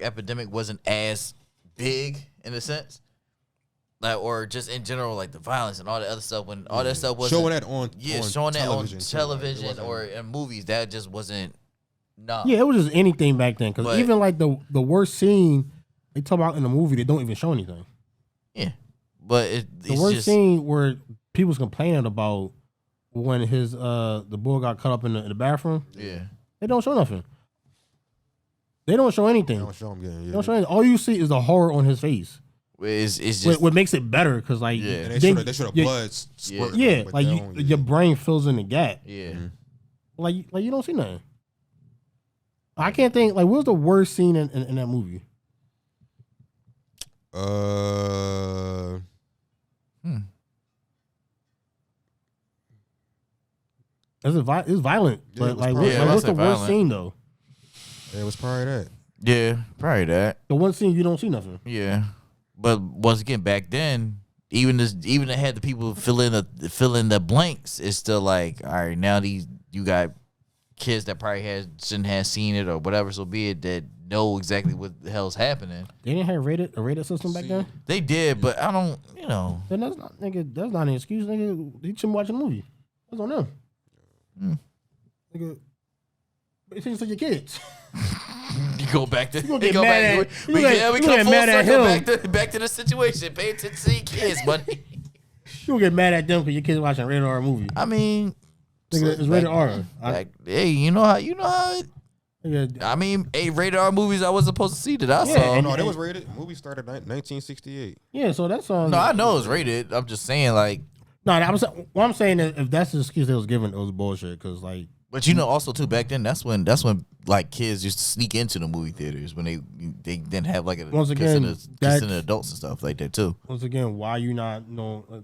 epidemic wasn't as big in a sense, like or just in general, like the violence and all the other stuff. When all that stuff was showing that on television or in movies, that just wasn't. No. Yeah, it was just anything back then. Because even like the worst scene they talk about in the movie, they don't even show anything. Yeah, but the worst scene where people's complaining about when his the boy got cut up in the bathroom. Yeah, they don't show nothing. They don't show anything. They don't show him getting. Yeah. They don't show anything. All you see is the horror on his face. It's just what makes it better because like they should have blood squirting. Yeah, like your brain fills in the gap. Yeah, like you don't see nothing. I can't think like what was the worst scene in that movie? It's violent, but like what's the worst scene though? Yeah, it was probably that. Yeah, probably that. The one scene you don't see nothing. Yeah, but once again, back then, even to had the people fill in the blanks, it's still like, all right, now you got kids that probably shouldn't have seen it or whatever, so be it, that know exactly what the hell's happening. They didn't have a rated system back then. They did, but I don't, Then that's not an excuse, nigga. You shouldn't watch a movie. That's on them. Nigga, it's just your kids. You go back to we come mad at him. Back to the situation. Pay attention to your kids, buddy. You don't get mad at them because your kids watching a rated R movie. I mean, nigga, it's rated R. Hey, you know how it. I mean, rated R movies I was supposed to see that I saw. No, that was rated. The movie started in 1968. Yeah, so that's on. No, I know it's rated. I'm just saying, like. No, what I'm saying is, if that's the excuse they was given, it was bullshit. Because like. But also too, back then that's when like kids used to sneak into the movie theaters when they didn't have like kissing the adults and stuff like that too. Once again, why you not know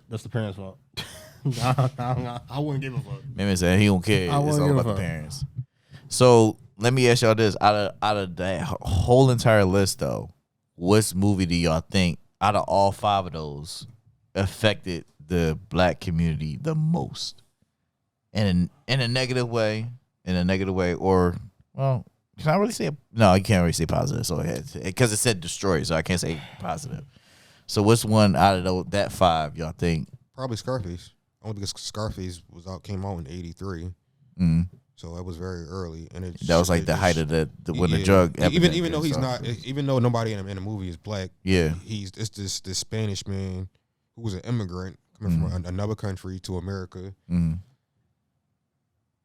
that's the parents' fault? I wouldn't give a fuck. Maybe said he don't care. It's all about the parents. So let me ask y'all this: out of that whole entire list, though, what movie do y'all think out of all 5 of those affected the black community the most? In a negative way, or well, can I really say no? You can't really say positive, so because it said destroy, so I can't say positive. So what's one out of that 5 y'all think? Probably Scarface. only because Scarface came out in '83, so that was very early, and that was like the height of when the drug. Even though he's not, even though nobody in the movie is black, it's this Spanish man who was an immigrant coming from another country to America,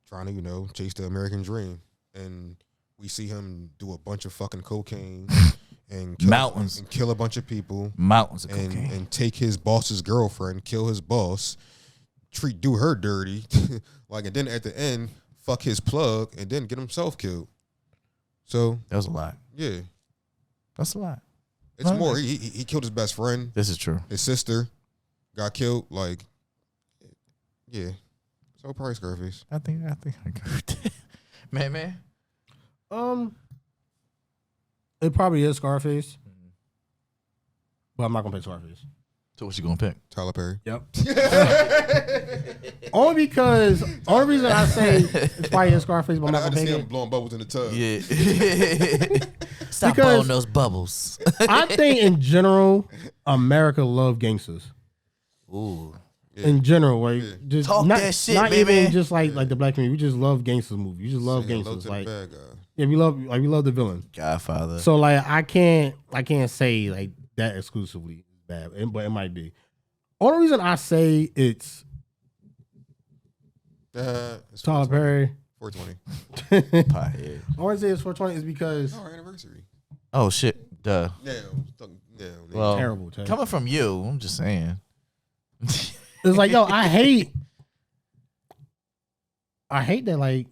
trying to chase the American dream, and we see him do a bunch of fucking cocaine. And kill a bunch of people. Mountains of cocaine. And take his boss's girlfriend, kill his boss, do her dirty, and then at the end, fuck his plug, and then get himself killed. So that was a lot. Yeah, that's a lot. It's more. He killed his best friend. This is true. His sister got killed. Yeah. So probably Scarface. I think I agree with that. Man. It probably is Scarface, but I'm not gonna pick Scarface. So what you gonna pick? Tyler Perry. Yep. Only reason I say it's probably is Scarface, but I'm not gonna pick it. Blowing bubbles in the tub. Yeah. Stop blowing those bubbles. I think in general, America love gangsters. Ooh. Yeah. In general, just talk not, that shit, not baby. even just like the black community. We just love gangsters movies. We just love gangsters. Like, bad guy. yeah, we love the villain. Godfather. So like, I can't say like that exclusively is bad, but it might be. Only reason I say it's Tyler Perry. 420. Pothead. I want to say it's 420 is because Our anniversary. Oh shit. Duh. Yeah. Well, terrible. Coming from you, I'm just saying. It's like, yo, I hate that like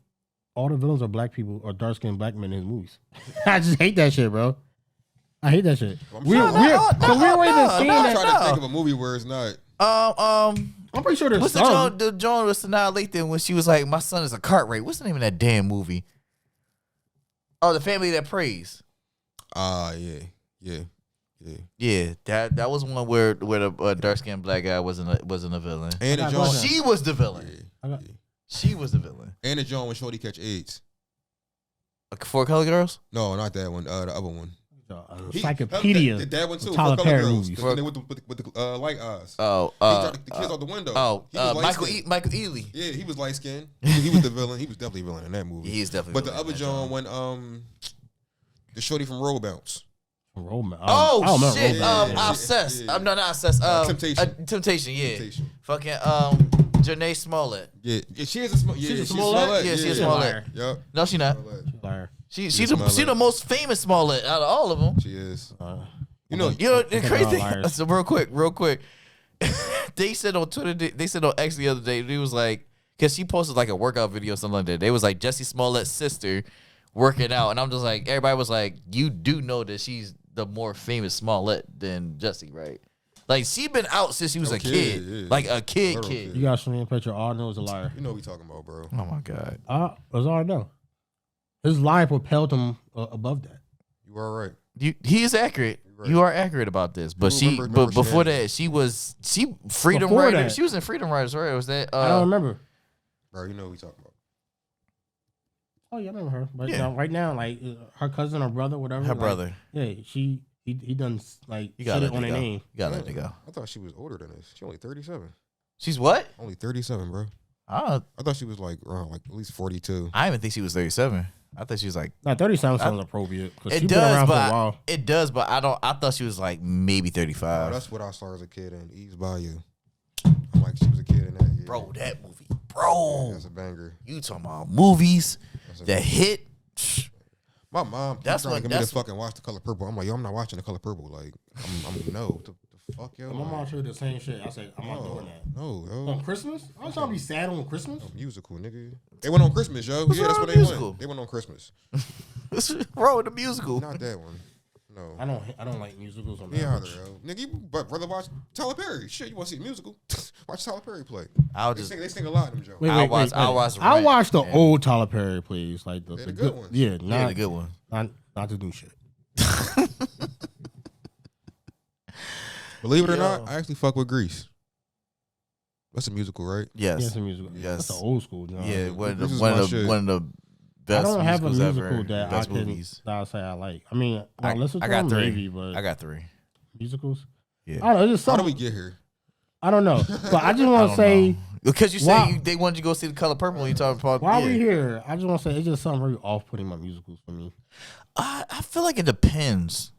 all the villains are black people or dark skinned black men in his movies. I just hate that shit, bro. I hate that shit. We're already seeing that. I'm trying to think of a movie where it's not. I'm pretty sure there's What's some. the Joan with Sanaa Lathan when she was like, "My son is a cart rate." What's the name of that damn movie? Oh, The Family That Prays. Yeah. That was one where the dark skinned black guy wasn't a villain. Anna Jones. She was the villain. She was the villain. Anna Jones when Shorty catch AIDS. Four Color Girls? No, not that one. The other one. Encyclopedia. That one too. Tyler Perry Girls. movies. With the light eyes. Oh, he dropped the kids out the window. Michael Ealy. Yeah, he was light skinned. He was the villain. He was definitely a villain in that movie. He's definitely. But the other John when the Shorty from Roll Bounce. Oh shit! Obsessed. Yeah. I'm not obsessed. Temptation. Temptation. Yeah. Temptation. Fucking Janae Smollett. Yeah, she is a Smollett. She's a Smollett? Yeah, she's a Smollett. Yep. No, she not. She's the most famous Smollett out of all of them. She is. You know the crazy thing. So real quick. They said on Twitter. They said on X the other day. They was like, because she posted like a workout video or something like that. They was like Jussie Smollett's sister working out, and I'm just like, everybody was like, you do know that she's the more famous Smollett than Jussie, right? Like, she been out since she was a kid. Yeah. Like a kid. You got some picture. All I know is a liar. You know what we talking about, bro. Oh my God. That's all I know. His lie propelled him above that. You are right. He is accurate. Right. You are accurate about this. But before that, she Freedom before Rider. that. She was in Freedom Riders, right? Or was that I don't remember. Bro, you know what we talking about. Oh yeah, I remember her. But yeah. Right now, like her cousin or brother, whatever. Her brother. Yeah, he done like you got it on her name. You gotta let it go. I thought she was older than this. She's only 37. She's what? Only 37, bro. I thought she was like around like at least 42. I even think she was 37. I thought she was like. No, 37 sounds appropriate. It does, but it does, but I thought she was like maybe 35. Oh, that's what I saw as a kid in Eve's Bayou. I'm like, she was a kid in that. Yeah. Bro, that movie, bro. That's a banger. You talking about movies that hit? My mom that's trying what to get me to fucking watch The Color Purple. I'm like, yo, I'm not watching The Color Purple. Like, I'm no. The fuck, yo. My mom showed the same shit. I said, I'm not doing that. No, yo. On Christmas? I was trying to be sad on Christmas. A musical, nigga. They went on Christmas, yo. What's that's what they went. They went on Christmas. What's wrong with the musical? Not that one. No. I don't like musicals on that. Yeah, either, yo. Nigga, you rather watch Tyler Perry. Shit, you want to see a musical? Watch Tyler Perry play. They sing a lot of them, Joe. I'll watch the old Tyler Perry, please. Like the good ones. Yeah, not the good one. Not the new shit. Believe it or not, I actually fuck with Grease. That's a musical, right? Yes. Yeah, it's a musical. Yes. That's the old school. Yeah, one of the best. I don't have a musical ever, that best I can movies. that I say I like. I mean, I listen to got them three. maybe, but I got three. musicals. Yeah. I don't know. Just How something. do we get here? I don't know, but I just want to say because you Why- say they wanted you to go see The Color Purple. You talking about while we here, I just want to say it's just something very off-putting about musicals for me. I feel like it depends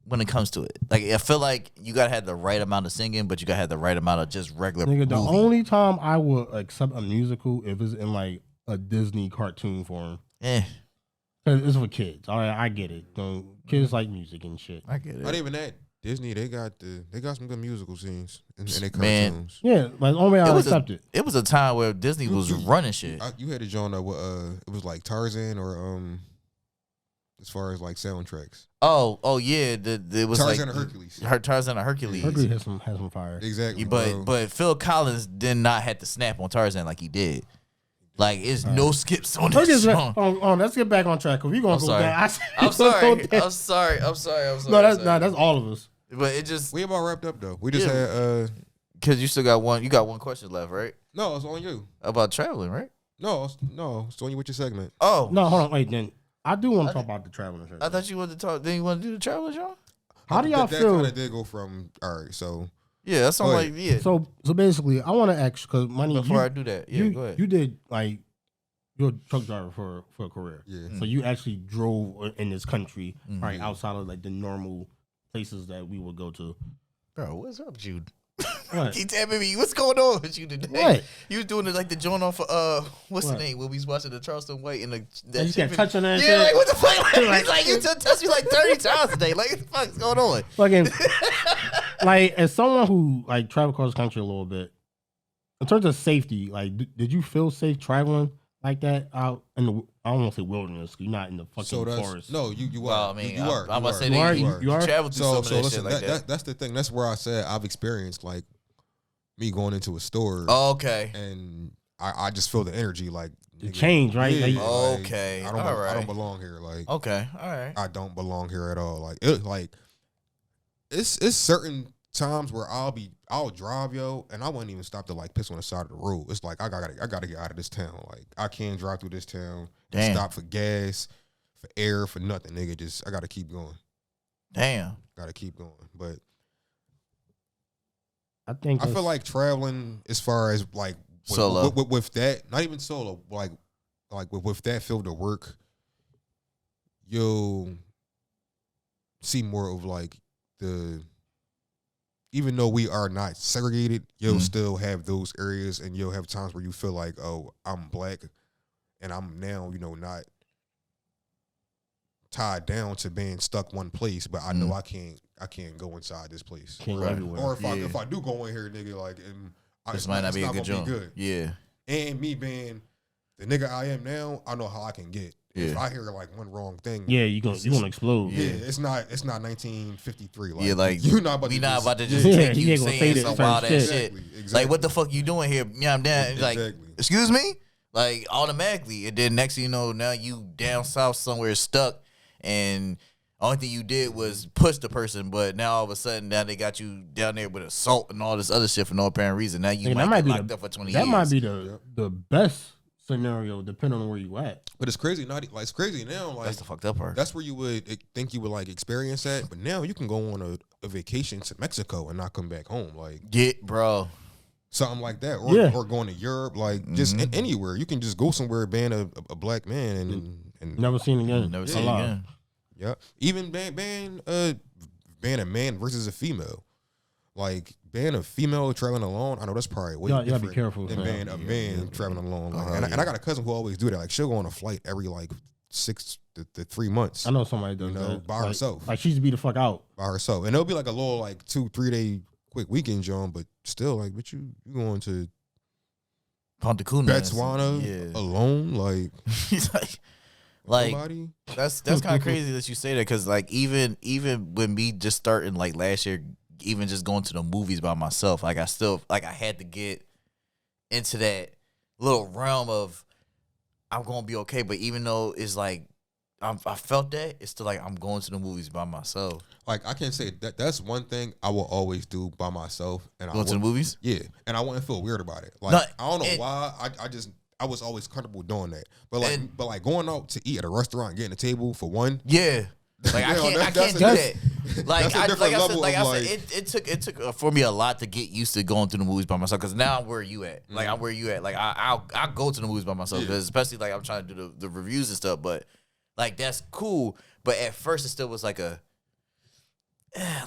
when it comes to it. Like I feel like you gotta have the right amount of singing, but you gotta have the right amount of just regular. Nigga, the movie. only time I would accept a musical if it's in like a Disney cartoon form. Cause it's for kids. All right, I get it. Kids like music and shit. I get it. Not even that. Disney, they got some good musical scenes in their Man. cartoons. Yeah, like the only way I was accept it. It was a time where Disney was running shit. You had a genre with it was like Tarzan or as far as like soundtracks. Oh yeah, it was Tarzan like or Hercules. Tarzan or Hercules. Hercules has some fire. Exactly. But Phil Collins did not have to snap on Tarzan like he did. Like it's no skips on this song. Let's get back on track. Cause we gonna I'm go sorry. back. I'm sorry. No, that's all of us. But it just we about wrapped up though. We just had because you still got one. You got one question left, right? no, it's on you. About traveling, right? No, it's on you with your segment. Oh No, hold on, wait. Then I do want to talk about the traveling. I thought you wanted to talk. Then you want to do the traveling, John? How do y'all that feel? kind of did go from all right. So Yeah, that sounds Go like ahead. yeah. So basically, I want to ask because money. Before I do that, yeah, go ahead. You did like you're a truck driver for a career. yeah. So you actually drove in this country, Mhm. right, outside of like the normal places that we would go to. Bro, what's up, Jude? What? Keep tapping me. What's going on with you today? What? You was doing it like the joint off of what's What? the name? When we was watching the Charleston White and the And you kept touching that. yeah, like shit? what the fuck? Like, Like- he's like you touched me like 30 times today. Like what the fuck's going on? Fucking like as someone who like traveled across the country a little bit, in terms of safety, like did you feel safe traveling like that out in the I don't want to say wilderness, 'cause you're not in the fucking So that's forest. no, you Well, are. I mean, you are. I'm about to say You that are, you, you are. traveled through some So of that listen, shit like that. that's the thing. That's where I said I've experienced like me going into a store Oh, okay. and I just feel the energy like The nigga, change, right? yeah, Like- like, Okay, I don't alright. I don't belong here. Like Okay. All right. I don't belong here at all. Like it's certain times where I'll drive and I wouldn't even stop to like piss on the side of the road. It's like I gotta get out of this town. Like I can't drive through this town. Damn. Stop for gas, for air, for nothing, nigga. Just I gotta keep going. Damn. Gotta keep going. But I think I feel like traveling as far as like Solo. with that, not even solo, like with that field of work, you'll see more of like even though we are not segregated, you'll still have those areas and you'll have times where you feel like, oh, I'm black and I'm now, not tied down to being stuck one place, but I know I can't go inside this place. Can't go Right. everywhere. Or if I do go in here, nigga, like This might not be a good gonna job. Yeah. And me being the nigga I am now, I know how I can get. If Yeah. I hear like one wrong thing, yeah, you gonna explode. yeah, it's not 1953. Like, Yeah, like you're not about we to not just- about to just Yeah, take he you ain't gonna say saying that some certain wild ass shit. shit. Exactly. Like what the fuck you doing here? Yeah, I'm down. Like, Exactly. excuse me? Like automatically. And then next thing you know, now you down south somewhere stuck and only thing you did was push the person, but now all of a sudden now they got you down there with assault and all this other shit for no apparent reason. Now you Nigga, might get locked up for 20 years. That might be the best scenario depending on where you at. But it's crazy. It's crazy now. Like That's the fucked up part. that's where you would think you would like experience that. But now you can go on a vacation to Mexico and not come back home. Like Get bro. something like that, or going to Europe, like just anywhere. You can just go somewhere being a black man and Never seen again. Never Yeah. seen it Alive. again. yeah, even being a man versus a female, like being a female traveling alone. I know that's probably way You gotta different be careful, than man. being a man traveling alone. Like, Oh, and yeah. I got a cousin who always do that. Like she'll go on a flight every like 6 to 3 months I know somebody does You know, that. by Like- herself. Like she used to be the fuck out. by herself, and it'll be like a little like 2-3 day quick weekend, John. But still, like, but you going to Punta Cana. Botswana Yeah. alone, like He's like nobody. that's kind of crazy that you say that because like even when me just starting like last year, even just going to the movies by myself, like I still like I had to get into that little realm of I'm gonna be okay. But even though it's like I felt that, it's still like I'm going to the movies by myself. Like I can say that that's one thing I will always do by myself, and Going to the movies. Yeah, and I wouldn't feel weird about it. Like No, I don't know and- why. I was always comfortable doing that. But like going out to eat at a restaurant, getting a table for one. Yeah. Like I You know, can't that's do a- that. Like That's a I, different like I said, level like of, I said, it took for me a lot to get used to going to the movies by myself. Because now I'm where you at. Like I'm where you at. Like I'll go to the movies by myself. Because especially like I'm trying to do the reviews and stuff. But like that's cool. But at first it still was like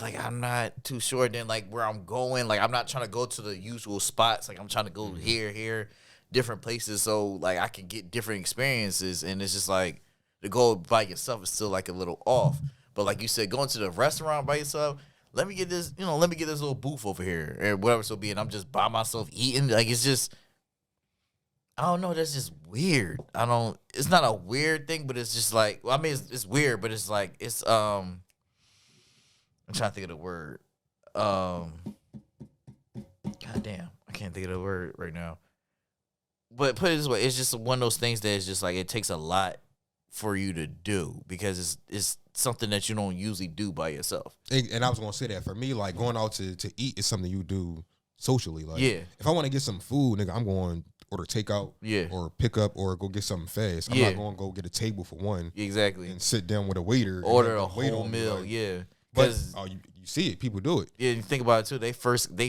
like I'm not too sure. Then like where I'm going, like I'm not trying to go to the usual spots. Like I'm trying to go here, different places. So like I can get different experiences. And it's just like to go by yourself is still like a little off. But like you said, going to the restaurant by yourself, let me get this little booth over here or whatever so be. And I'm just by myself eating. Like it's just, I don't know. That's just weird. It's not a weird thing, but it's just like, well, I mean, it's weird, but it's like, I'm trying to think of the word. God damn, I can't think of the word right now. But put it this way, it's just one of those things that is just like, it takes a lot for you to do because it's something that you don't usually do by yourself. And I was gonna say that for me, like going out to eat is something you do socially. Like, if I want to get some food, nigga, I'm going order takeout, or pick up, or go get something fast. I'm not going to go get a table for one, and sit down with a waiter, order a whole meal, like, but you see it, people do it. Yeah, you think about it too. They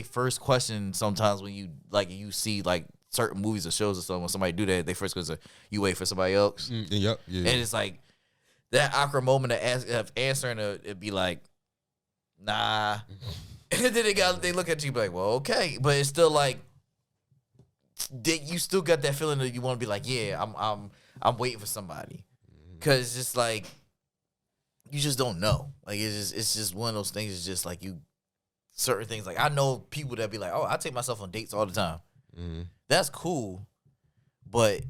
first question sometimes when you see like certain movies or shows or something. When somebody do that, they first question, you wait for somebody else. Yep. Yeah. And it's like that awkward moment of answering it'd be like, nah. And then they look at you and be like, well, okay. But it's still like you still got that feeling that you want to be like, yeah, I'm waiting for somebody. Cause it's just like you just don't know. Like it's just one of those things. It's just like certain things. Like I know people that be like, oh, I take myself on dates all the time. That's cool, but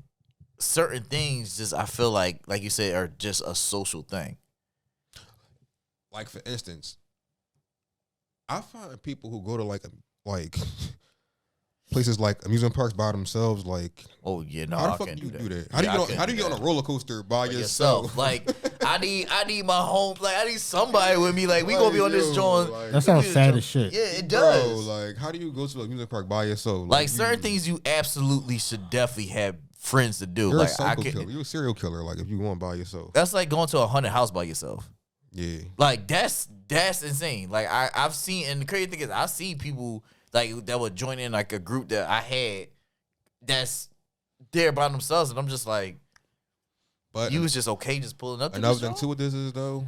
certain things just I feel like you said are just a social thing. Like for instance, I find people who go to like places like amusement parks by themselves, like, oh yeah, no, how the I fuck can't do you do do that. that? How do you get on a roller coaster by yourself? Like I need my home. Like I need somebody with me. Like we gonna be on this joint. Like, that sounds sad as shit. Yeah, it does. Bro, like how do you go to an amusement park by yourself? Like certain things you absolutely should definitely have friends to do. You're like a psycho killer. You're a serial killer. Like if you going by yourself, that's like going to a haunted house by yourself. Yeah, like that's insane. Like I've seen, and the crazy thing is I've seen people like that would join in like a group that I had that's there by themselves, and I'm just like, but you was just okay just pulling up. Another thing too with this is though,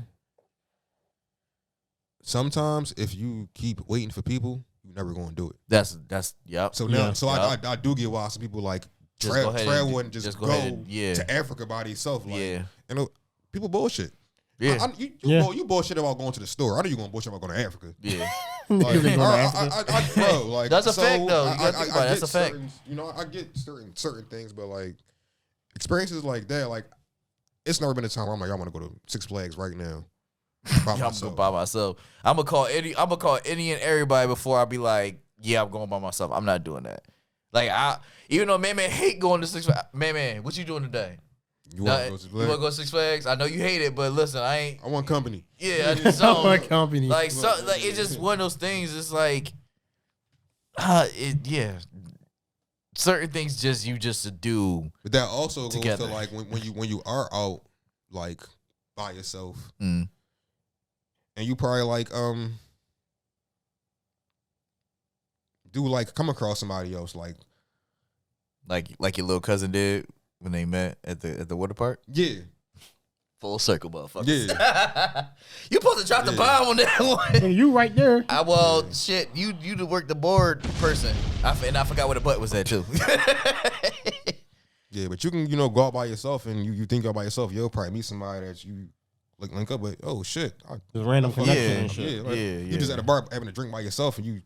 sometimes if you keep waiting for people, you're never going to do it. That's yep. So now, I do get why some people like travel and just go to Africa by themselves. Like, you know, people bullshit. Yeah, you bullshit about going to the store. I know you going to bullshit about going to Africa. Yeah, like, bro, like that's a fact though. You gotta think about it. That's a fact. You know, I get certain things, but like experiences like that, like it's never been a time where I'm like, I want to go to Six Flags right now. I'm going by myself. I'm gonna call any and everybody before I be like, yeah, I'm going by myself. I'm not doing that. Like even though man hate going to Six Flags. Man, what you doing today? You want to go to Six Flags? You want to go to Six Flags? I know you hate it, but listen, I want company. Yeah, I just don't. I want company. Like it's just one of those things. It's like, certain things just to do. But that also together. goes to like when you are out like by yourself, and you probably like do like come across somebody else like your little cousin did when they met at the water park. Yeah. Full circle, motherfucker. Yeah. You supposed to drop the bomb on that one. Hey, you right there. Shit. You to work the board person. And I forgot where the butt was at too. Yeah, but you can go out by yourself and you think you're by yourself. You'll probably meet somebody that you link up with. Oh shit. There's random connection and shit. Yeah, like, you just at a bar having a drink by yourself and you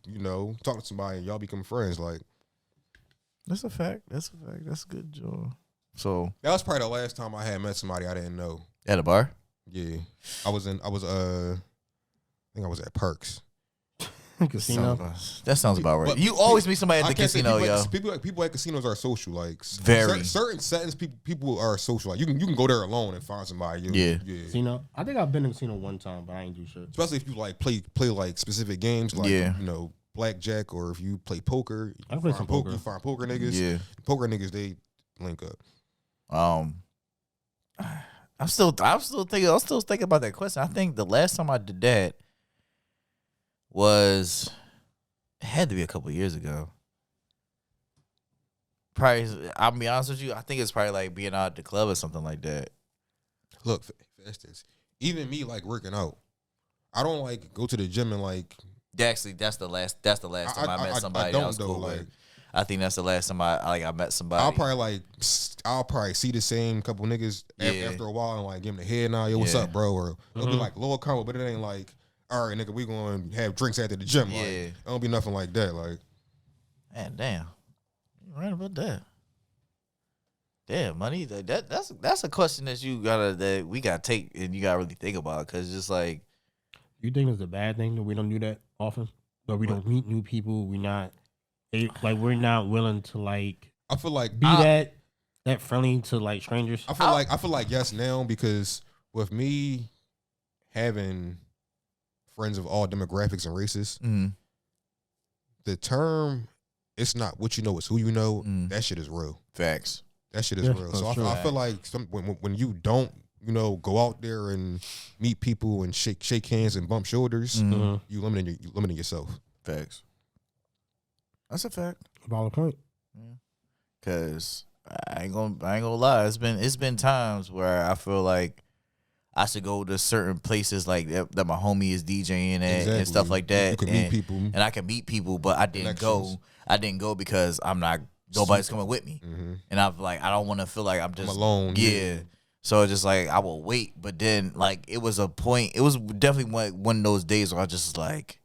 talk to somebody and y'all become friends. Like that's a fact. That's a good job. So that was probably the last time I had met somebody I didn't know. At a bar? Yeah. I think I was at Perks. Casino. That sounds about right. You always meet somebody at the casino, yo. People at casinos are social. Like very certain settings, people are social. Like you can go there alone and find somebody. Yeah. Casino. I think I've been in a casino one time, but I ain't do shit. Especially if you like play like specific games, like blackjack, or if you play poker. I play some poker. You find poker niggas. Yeah. Poker niggas, they link up. I'm still thinking about that question. I think the last time I did that, was it had to be a couple years ago. Probably, I'll be honest with you. I think it's probably like being out at the club or something like that. Look, for instance, even me like working out, I don't like go to the gym and like. Actually, that's the last time I met somebody I that was cool like, with. I think that's the last time I met somebody. I'll probably see the same couple niggas after a while and like give them the head nod, yo, what's up, bro? Or it'll be like lower combo, but it ain't like, all right, nigga, we going to have drinks after the gym. Like, it don't be nothing like that. Like, man, damn, you right about that. Damn, money. That's a question that we gotta take and you gotta really think about, because just like, you think it's a bad thing that we don't do that often? That we don't meet new people. We're not willing to like. I feel like be that friendly to like strangers. I feel like yes now, because with me having friends of all demographics and races, the term it's not what you know, it's who you know. That shit is real. Facts. That shit is real. So I feel like when you don't, go out there and meet people and shake hands and bump shoulders, you limiting yourself. Facts. That's a fact. Valid point. Yeah. Cause I ain't gonna lie. It's been times where I feel like I should go to certain places like that my homie is DJing at and stuff like that. You can meet people, and I can meet people, but I didn't go. I didn't go because nobody's coming with me, and I'm like, I don't want to feel like I'm alone. Yeah. So it's just like I will wait, but then like it was a point. It was definitely one of those days where I just like,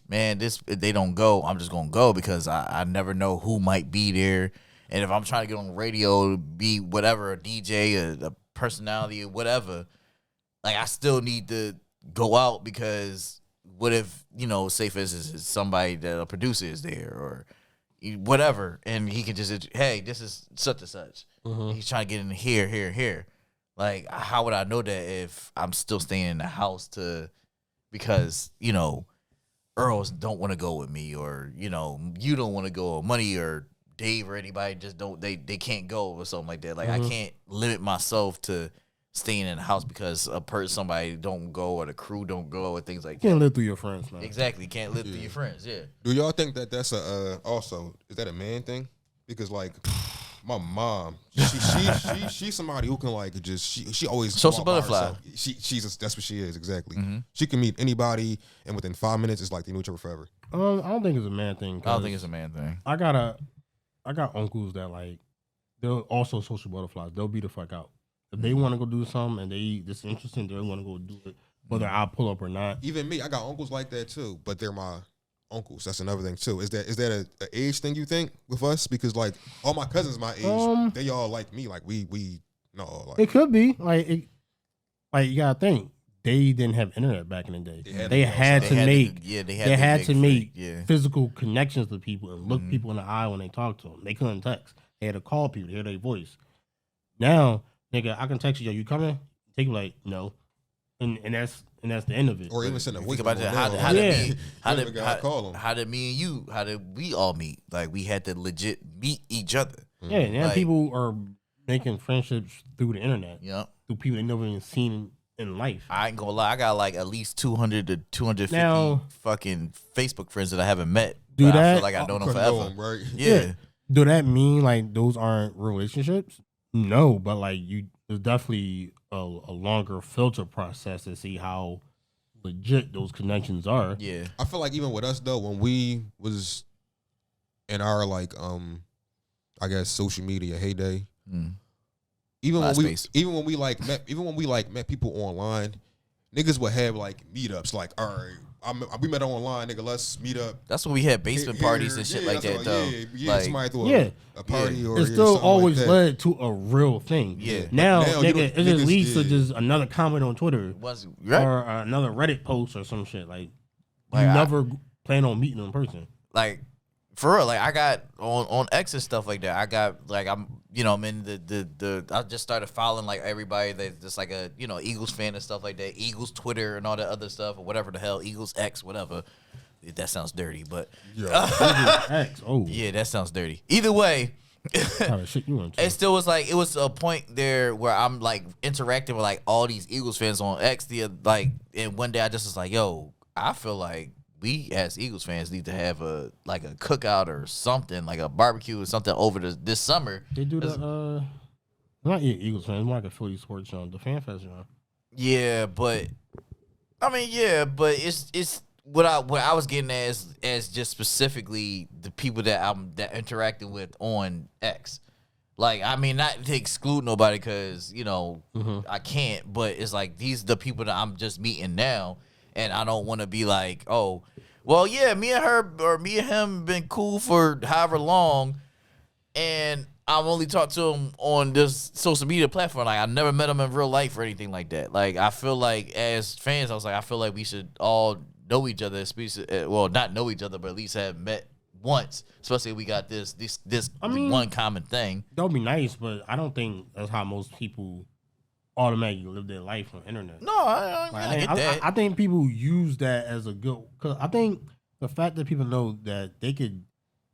man, if they don't go, I'm just gonna go, because I never know who might be there, and if I'm trying to get on the radio, be whatever, a DJ, a personality, or whatever, like I still need to go out, because what if say for instance somebody that a producer is there or whatever, and he can just, hey, this is such and such. He's trying to get in here. Like, how would I know that if I'm still staying in the house because Earls don't want to go with me, or you don't want to go, or Money or Dave or anybody just they can't go or something like that. Like I can't limit myself to staying in the house because somebody don't go or the crew don't go or things like that. Can't live through your friends, man. Exactly, can't live through your friends. Yeah. Do y'all think that that's also is that a man thing? Because like my mom, she's somebody who can like just she always social butterfly. That's what she is exactly. She can meet anybody and within 5 minutes it's like they knew each other forever. I don't think it's a man thing. I don't think it's a man thing. I got uncles that like they're also social butterflies. They'll be the fuck out. If they want to go do something and it's interesting, they want to go do it, whether I pull up or not. Even me, I got uncles like that too, but they're my uncles. That's another thing too. Is that a age thing you think with us? Because like all my cousins my age, they all like me. Like we no. Like, it could be like you gotta think they didn't have internet back in the day. They had to make physical connections with people and look people in the eye when they talk to them. They couldn't text. They had to call people to hear their voice. Now, nigga, I can text you, yo, you coming? Take you like, no. And that's the end of it. Or even send a Think week about that. How did me and you? How did we all meet? Like we had to legit meet each other. Yeah, now like, people are making friendships through the internet. Yeah, through people they never even seen in life. I ain't gonna lie, I got like at least 200 to 250 fucking Facebook friends that I haven't met. Do that? I feel like I know them forever. Right? Yeah. Do that mean like those aren't relationships? No, but like there's definitely a longer filter process to see how legit those connections are. Yeah, I feel like even with us though, when we was in our like I guess social media heyday, even when we met people online, niggas would have like meetups. Like, all right, we met online, nigga. Let's meet up. That's when we had basement parties and shit like that, though. Like, somebody threw a party or it still always like led to a real thing. Yeah. Now nigga, it just leads to just another comment on Twitter or another Reddit post or some shit. Like you never plan on meeting them in person. Like for real, like I got on X and stuff like that. I got like I'm in the I just started following like everybody that's just like a Eagles fan and stuff like that. Eagles Twitter and all that other stuff or whatever the hell, Eagles X, whatever. That sounds dirty, but Eagles X. Oh yeah, that sounds dirty. Either way, kind of shit you into. It still was like it was a point there where I'm like interacting with like all these Eagles fans on X. And one day I just was like, yo, I feel like we as Eagles fans need to have a cookout or something, like a barbecue or something over this summer. They do the not Eagles fans, more like a Philly sports show, the Fan Fest show. Yeah, but it's what I was getting at as just specifically the people that I'm interacting with on X. Like, I mean, not to exclude nobody because, I can't, but it's like these the people that I'm just meeting now, and I don't want to be like, oh, well, yeah, me and her or me and him been cool for however long, and I've only talked to him on this social media platform. Like, I never met him in real life or anything like that. Like, I feel like as fans, I was like, I feel like we should all know each other, well, not know each other, but at least have met once, especially if we got this one common thing. That would be nice, but I don't think that's how most people automatically live their life on the internet. No, I get that. I think people use that as a good, because I think the fact that people know that they could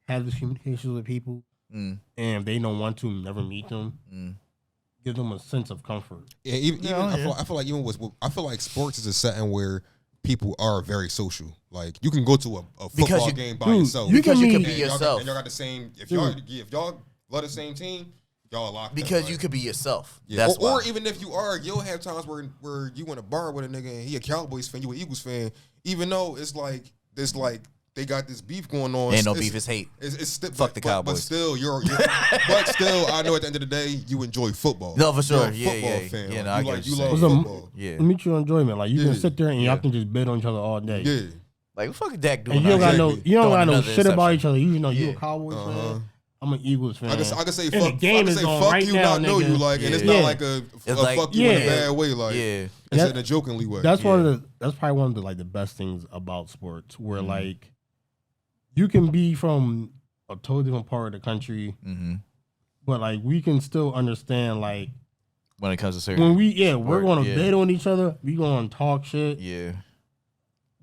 have this communication with people, and if they don't want to never meet them, give them a sense of comfort. Yeah, I feel like sports is a setting where people are very social. Like, you can go to a football game by yourself. Because you can be yourself. yourself. And y'all got the same. If y'all love the same team, y'all locked because up, you could be yourself. Yeah. That's or even if you are, you'll have times where you in a bar with a nigga and he a Cowboys fan, you an Eagles fan. Even though it's like they got this beef going on. Ain't no beef, it's hate. Fuck the Cowboys. But still, I know at the end of the day, you enjoy football. No, for sure. You're a football fan. Yeah, no, like, I get you what love you're saying. football. Yeah. Mutual enjoyment. Like, you can sit there and y'all can just bet on each other all day. Yeah. Like, what fuck is Dak doing? And you don't got no shit about each other. You know, you a Yeah. Cowboys fan. I'm an Eagles fan. I can say And fuck, the game is on right you, now, not know nigga. you, like, and it's not like a fuck you in a bad way, like it's in a jokingly way. That's that's probably one of the best things about sports, where like you can be from a totally different part of the country, but like we can still understand, like, when it comes to certain when we're going to bet on each other, we going to talk shit,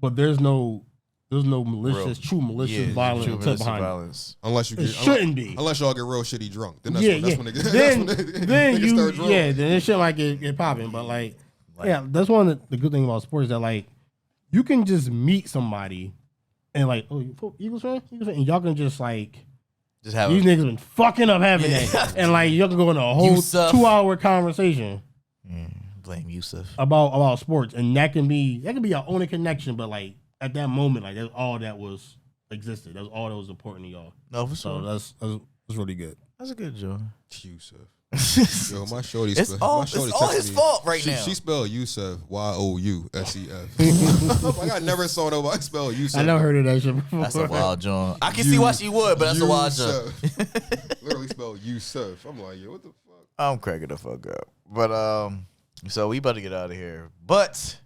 but there's no malicious, true malicious violence intent behind it. Unless you shouldn't be. Unless y'all get real shitty drunk. Then that's when it gets then you start drunk. Then it shit like get popping. But like, that's one of the good things about sports, that like you can just meet somebody and like, oh, you Eagles fan? And y'all can just like have these niggas been fucking up having that. And like y'all can go into a whole 2-hour conversation. Blame Yusuf. About sports. And that can be your only connection, but like at that moment, like that's all that was existed. That's all that was important to y'all. No, for sure. So that's really good. That's a good joke. Yusuf. Yo, my shorty. It's all his fault right now. She spelled Yusuf Yousef. Like, I never saw nobody spell Yusuf. I never heard of that shit before. That's a wild joke. I can see why she would, but that's a wild joke. Literally spelled Yusuf. I'm like, yo, what the fuck? I'm cracking the fuck up. But so we about to get out of here. But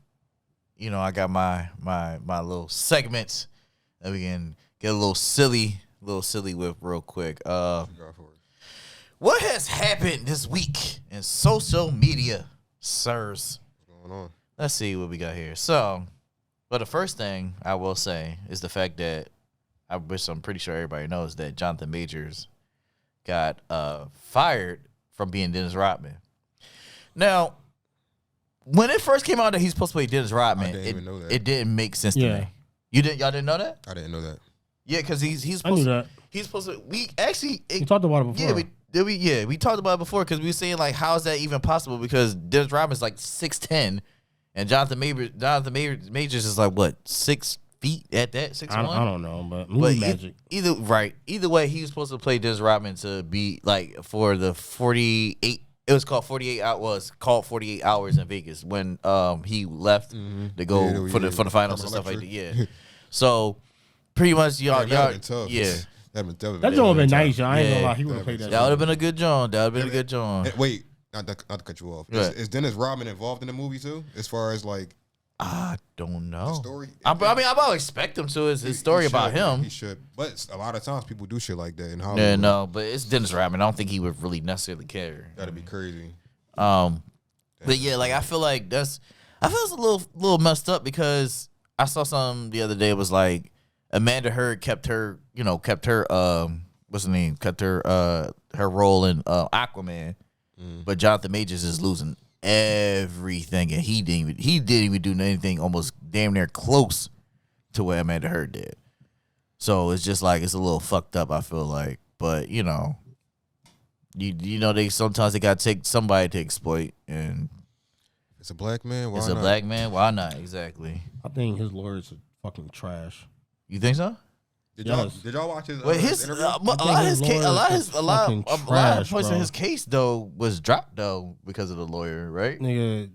I got my little segments that we can get a little silly with real quick. What has happened this week in social media, sirs? What's going on? Let's see what we got here. So, the first thing I will say is the fact that I'm pretty sure everybody knows that Jonathan Majors got fired from being Dennis Rodman. Now, when it first came out that he's supposed to play Dennis Rodman, it didn't make sense to me. Y'all didn't know that? I didn't know that. Yeah, because he's supposed I knew that. He's supposed to. We actually talked about it before. We talked about it before because we were saying like, how is that even possible? Because Dennis Rodman's like 6'10", and Jonathan Majors is like what, 6 feet at that, 6'1"? I don't know, but magic. Either way, he was supposed to play Dennis Rodman to be like for the 48. It was called 48 hours. Was called 48 hours in Vegas when he left to go for the finals and stuff like that. Yeah. So pretty much y'all yeah. That would have been nice, y'all. I ain't gonna lie. He would have played that. That would have been a good job. Wait, not to cut you off. Is Dennis Rodman involved in the movie too? As far as like, I don't know. The story? I mean, I probably expect him to. It's his story about him. He should. But a lot of times people do shit like that in Hollywood. Yeah, no, but it's Dennis Rodman. I don't think he would really necessarily care. That'd be crazy. But yeah, like I feel it's a little messed up because I saw something the other day. It was like Amanda Heard kept her what's the name? Kept her role in Aquaman, but Jonathan Majors is losing everything, and he didn't even do anything almost damn near close to where Amanda Heard did. So it's just like it's a little fucked up, I feel like. But you know they sometimes they gotta take somebody to exploit, and It's a black man. Why it's not? a black man. Why not? Exactly. I think his lawyers are fucking trash. You think so? Did Yes. y'all watch his, Wait, his interview? a lot of his case, a lot of trash, points in bro. his case though was dropped though because of the lawyer, right? Nigga,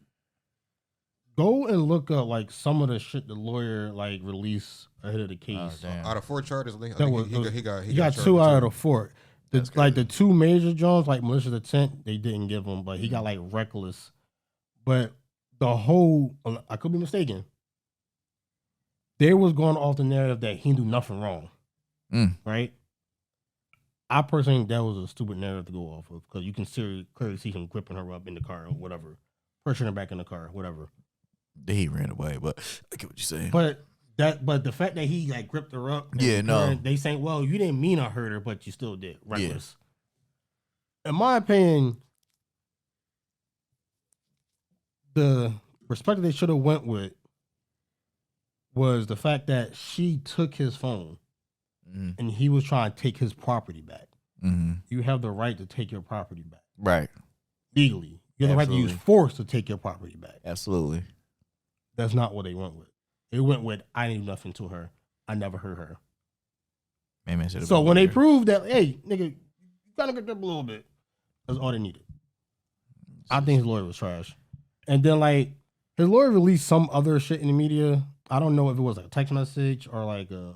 go and look up like some of the shit the lawyer like released ahead of the case. Oh, damn. Out of 4 charges, I think That was- he got He got charged 2 with out of 2. the 4. That's Like crazy. the 2 major Jones, like malicious intent, they didn't give him, but he got like reckless. But the whole, I could be mistaken. They was going off the narrative that he do nothing wrong, right? I personally think that was a stupid narrative to go off of because you can clearly see him gripping her up in the car or whatever, pushing her back in the car, whatever. He ran away, but I get what you're saying. But the fact that he like gripped her up, and Yeah, no. they saying, well, you didn't mean I hurt her, but you still did, reckless. In my opinion, the perspective they should have went with was the fact that she took his phone and he was trying to take his property back. You have the right to take your property back Right. legally. You have the right to use Absolutely. force to take your property back. Absolutely. That's not what they went with. They went with, I didn't do nothing to her. I never hurt her. Man should've So been when they there. proved that, hey, nigga, you gotta get up a little bit. That's all they needed. I think his lawyer was trash. And then like his lawyer released some other shit in the media. I don't know if it was like a text message or like a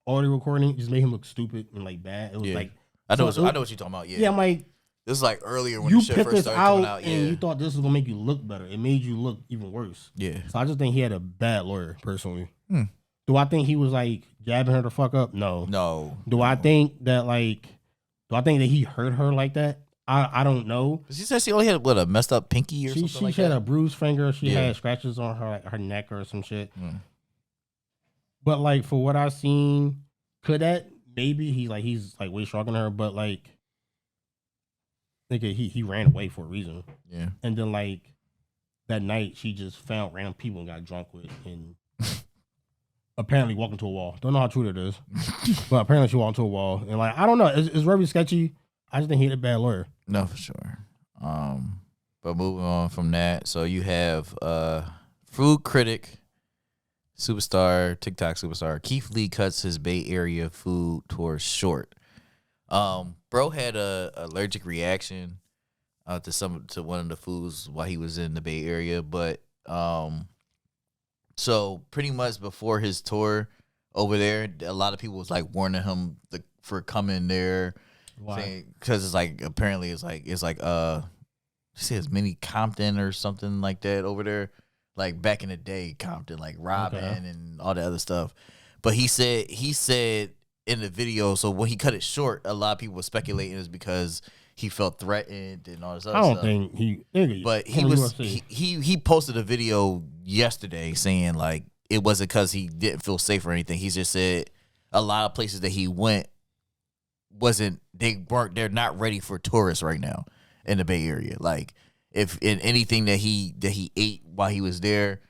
audio recording. It just made him look stupid and like bad. It was Yeah. like I know so what you're talking about. yeah, I'm like, This is like earlier when you the shit picked first this started out, coming out. and Yeah. you thought this was gonna make you look better. It made you look even worse. Yeah. So I just think he had a bad lawyer, personally. Hmm. Do I think he was like jabbing her the fuck up? No. No. Do I think that he hurt her like that? I don't know. She said she only had a messed up pinky or She something like had that. a bruised finger. She Yeah. had scratches on her neck or some shit. Mm. But like for what I've seen, could that maybe he's way stronger than her, but like nigga, he ran away for a reason. Yeah. And then like that night she just found random people and got drunk with and apparently walked into a wall. Don't know how true that is. But apparently she walked into a wall. And like I don't know. It's very sketchy. I just think he had a bad lawyer. No, for sure. But moving on from that, so you have food critic, superstar, TikTok superstar Keith Lee cuts his Bay Area food tour short. Bro had a allergic reaction to one of the foods while he was in the Bay Area, but so pretty much before his tour over there, a lot of people was like warning him for coming there. Why? Because it's like apparently it's like he says mini Compton or something like that over there, like back in the day Compton, like Robin and all the other stuff. But he said in the video, so when he cut it short, a lot of people were speculating is because he felt threatened and all this other I don't stuff. think But he posted a video yesterday saying like it wasn't because he didn't feel safe or anything. He just said a lot of places that he went they're not ready for tourists right now in the Bay Area. Like if in anything that he ate while he was there,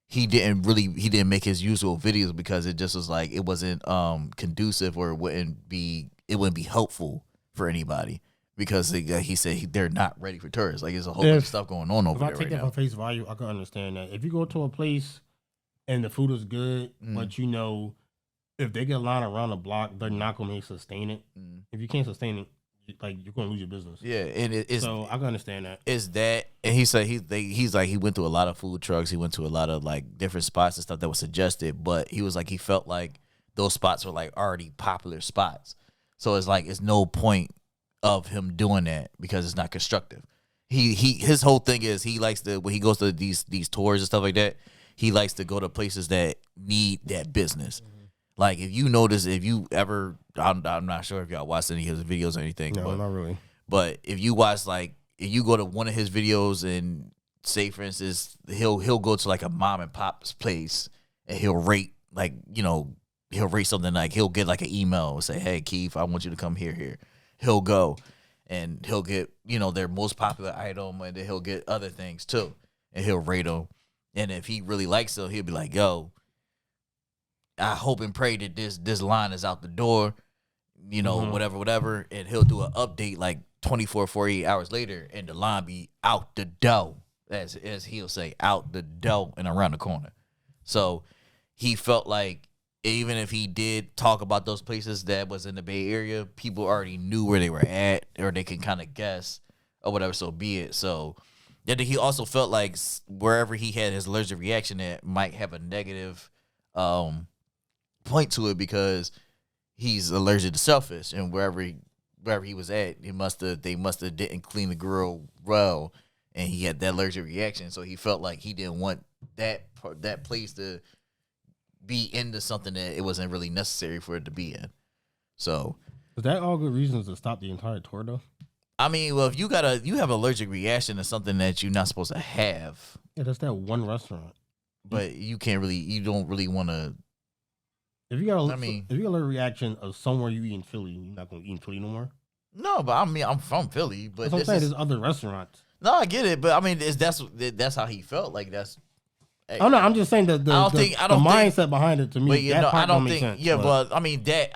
he didn't make his usual videos because it just was like it wasn't conducive or it wouldn't be helpful for anybody because he said they're not ready for tourists. Like there's a whole bunch of stuff going on over if there I take right that now. for face value, I can understand that. If you go to a place and the food is good, but you know, if they get a line around the block, they're not going to sustain it. If you can't sustain it, like you're going to lose your business. Yeah, and it's so I can understand that. Is that and he said he's like he went through a lot of food trucks, he went to a lot of like different spots and stuff that was suggested, but he was like he felt like those spots were like already popular spots. So it's like it's no point of him doing that because it's not constructive. His whole thing is he likes to when he goes to these tours and stuff like that, he likes to go to places that need that business. Like if you notice, if you ever, I'm not sure if y'all watched any of his videos or anything. No, but, not really. But if you watch if you go to one of his videos and say for instance he'll go to like a mom and pop's place and he'll rate he'll rate something like he'll get like an email and say, hey Keith, I want you to come here. He'll go and he'll get their most popular item and then he'll get other things too and he'll rate them. And if he really likes them, he'll be like, yo, I hope and pray that this line is out the door, you know, whatever, and he'll do an update like 24, 48 hours later, and the line be out the door, as he'll say, out the door and around the corner. So he felt like even if he did talk about those places that was in the Bay Area, people already knew where they were at, or they can kind of guess or whatever, so be it. So then he also felt like wherever he had his allergic reaction at might have a negative point to it, because he's allergic to shellfish, and wherever he was at, they must have didn't clean the grill well, and he had that allergic reaction. So he felt like he didn't want that place to be into something that it wasn't really necessary for it to be in. So is that all good reasons to stop the entire tour though? I mean, well, if you have an allergic reaction to something that you're not supposed to have, yeah, that's that one restaurant. but you don't really want to. If you got a reaction of somewhere you eat in Philly, you're not gonna eat in Philly no more. No, but I mean, I'm from Philly, but that's what I'm saying. There's other restaurants. No, I get it, but I mean, that's how he felt. Like that's. Oh no, I'm just saying the mindset behind it to me. But that part don't make sense. Yeah, but I mean that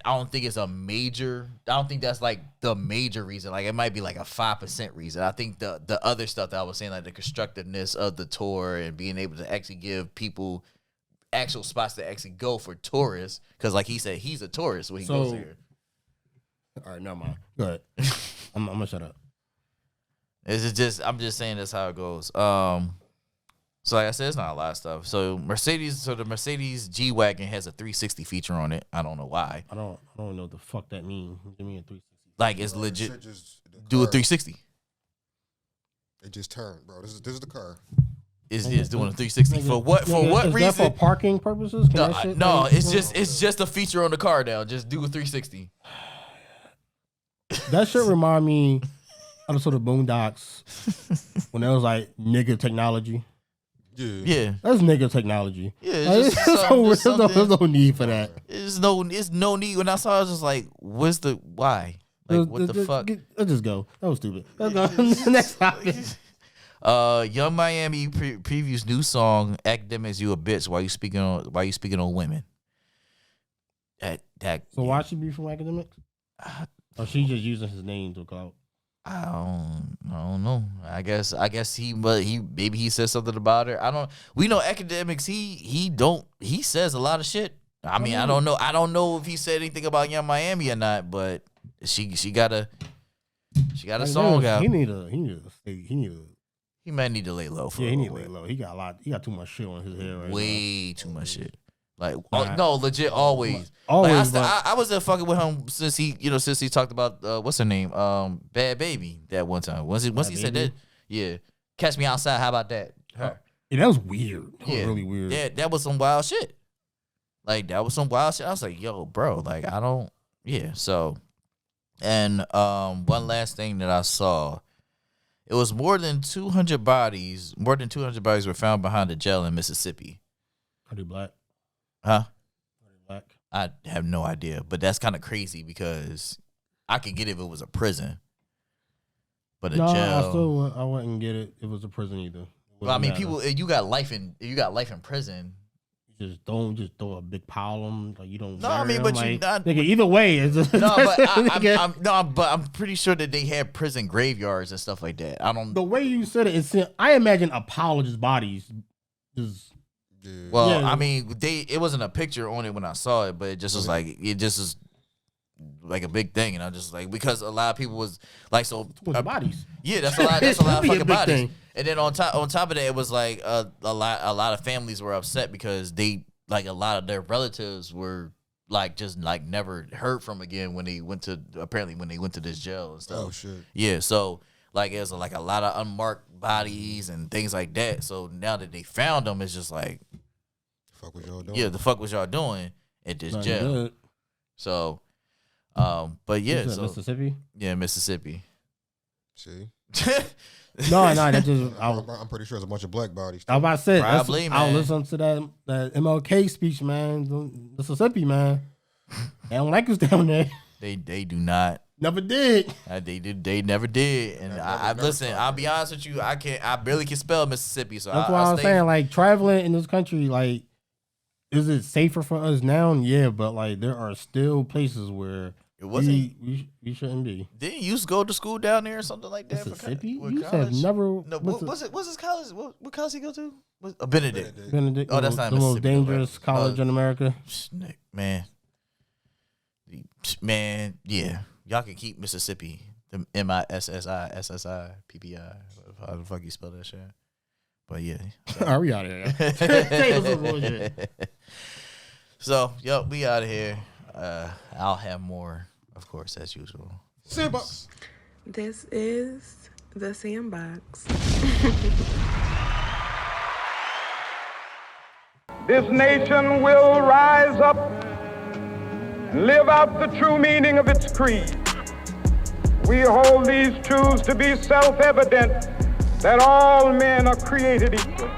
I don't think it's a major. I don't think that's like the major reason. Like it might be like a 5% reason. I think the other stuff that I was saying, like the constructiveness of the tour and being able to actually give people actual spots to actually go for tourists, because like he said, he's a tourist when he goes here. All right, never mind. Go ahead. I'm gonna shut up. I'm just saying that's how it goes. So like I said, it's not a lot of stuff. So the Mercedes G-Wagon has a 360 feature on it. I don't know why. I don't know what the fuck that means. Give me a 360. Like it's legit. Do a 360. It just turned, bro. This is the car. Is doing a 360 for what? For what reason? Is that for parking purposes? No. It's just a feature on the car now. Just do a 360. That should remind me of sort of Boondocks when there was like nigga technology. Yeah, that's nigga technology. Yeah, there's no need for that. It's no need. When I saw it, I was just like, what's the why? Like, what the fuck? Let's just go. That was stupid. Let's go. Next topic. Young Miami previews new song "Academics You a Bitch" while you speaking on women. So why she be from Academics? Or she just using his name to clout? I don't know. I guess maybe he said something about her. We know Academics. He says a lot of shit. I mean, I don't know if he said anything about Young Miami or not, but she got a song out. He might need to lay low for. Yeah, he need to lay low. He got too much shit on his head right now. Way too much shit. Like no, legit always. Always. Like, I was there fucking with him since he talked about what's her name, Bad Baby that one time. Once he said that, yeah, Catch Me Outside. How about that? Her. Yeah, that was weird. That was really weird. Yeah, that was some wild shit. Like that was some wild shit. I was like, yo, bro, like I don't. Yeah. So, and one last thing that I saw, it was more than 200 bodies. More than 200 bodies were found behind a jail in Mississippi. Are they black? Huh? Black? I have no idea, but that's kind of crazy because I could get it if it was a prison, but a jail. I wouldn't get it if it was a prison either. Well, I mean, people, you got life in prison. You just don't throw a big pile on them. Like you don't. No, I mean, but you not. Nigga, either way, it's just, no, but I'm pretty sure that they have prison graveyards and stuff like that. I don't. The way you said it, I imagine apologist bodies is. Well, yeah. I mean, it wasn't a picture on it when I saw it, but it just was like a big thing, and I just like, because a lot of people was like, so bodies. Yeah, that's a lot of fucking bodies. Thing. And then on top of that, it was like a lot of families were upset because they, like, a lot of their relatives were like just like never heard from again when they went to this jail and stuff. Oh shit. Yeah, so like it was like a lot of unmarked bodies and things like that. So now that they found them, it's just like, fuck was y'all doing? Yeah, the fuck was y'all doing at this jail? Good. So, but yeah, so Mississippi. Yeah, Mississippi. See. No, that's just. I'm pretty sure it's a bunch of black bodies. I was about to say, probably, man. I'll listen to that MLK speech, man. Mississippi, man. They don't like us down there. They do not. Never did. They never did. And I listen. I'll be honest with you. I barely can spell Mississippi. So that's why I'm saying, like, traveling in this country, like, is it safer for us now? Yeah, but like there are still places where It wasn't. we shouldn't be. Didn't you used to go to school down there or something like that? Mississippi? For You college? have never. No, what's his college? What college he go to? Benedict. Benedict. Oh, that's not the most Mississippi, dangerous right? college in America. Man, yeah. Y'all can keep Mississippi. The MISSI, PPI. How the fuck you spell that shit? But yeah. Are we out of here? So, we out of here. I'll have more, of course, as usual. Sandbox. This is the Sandbox. This nation will rise up and live out the true meaning of its creed. We hold these truths to be self-evident, that all men are created equal.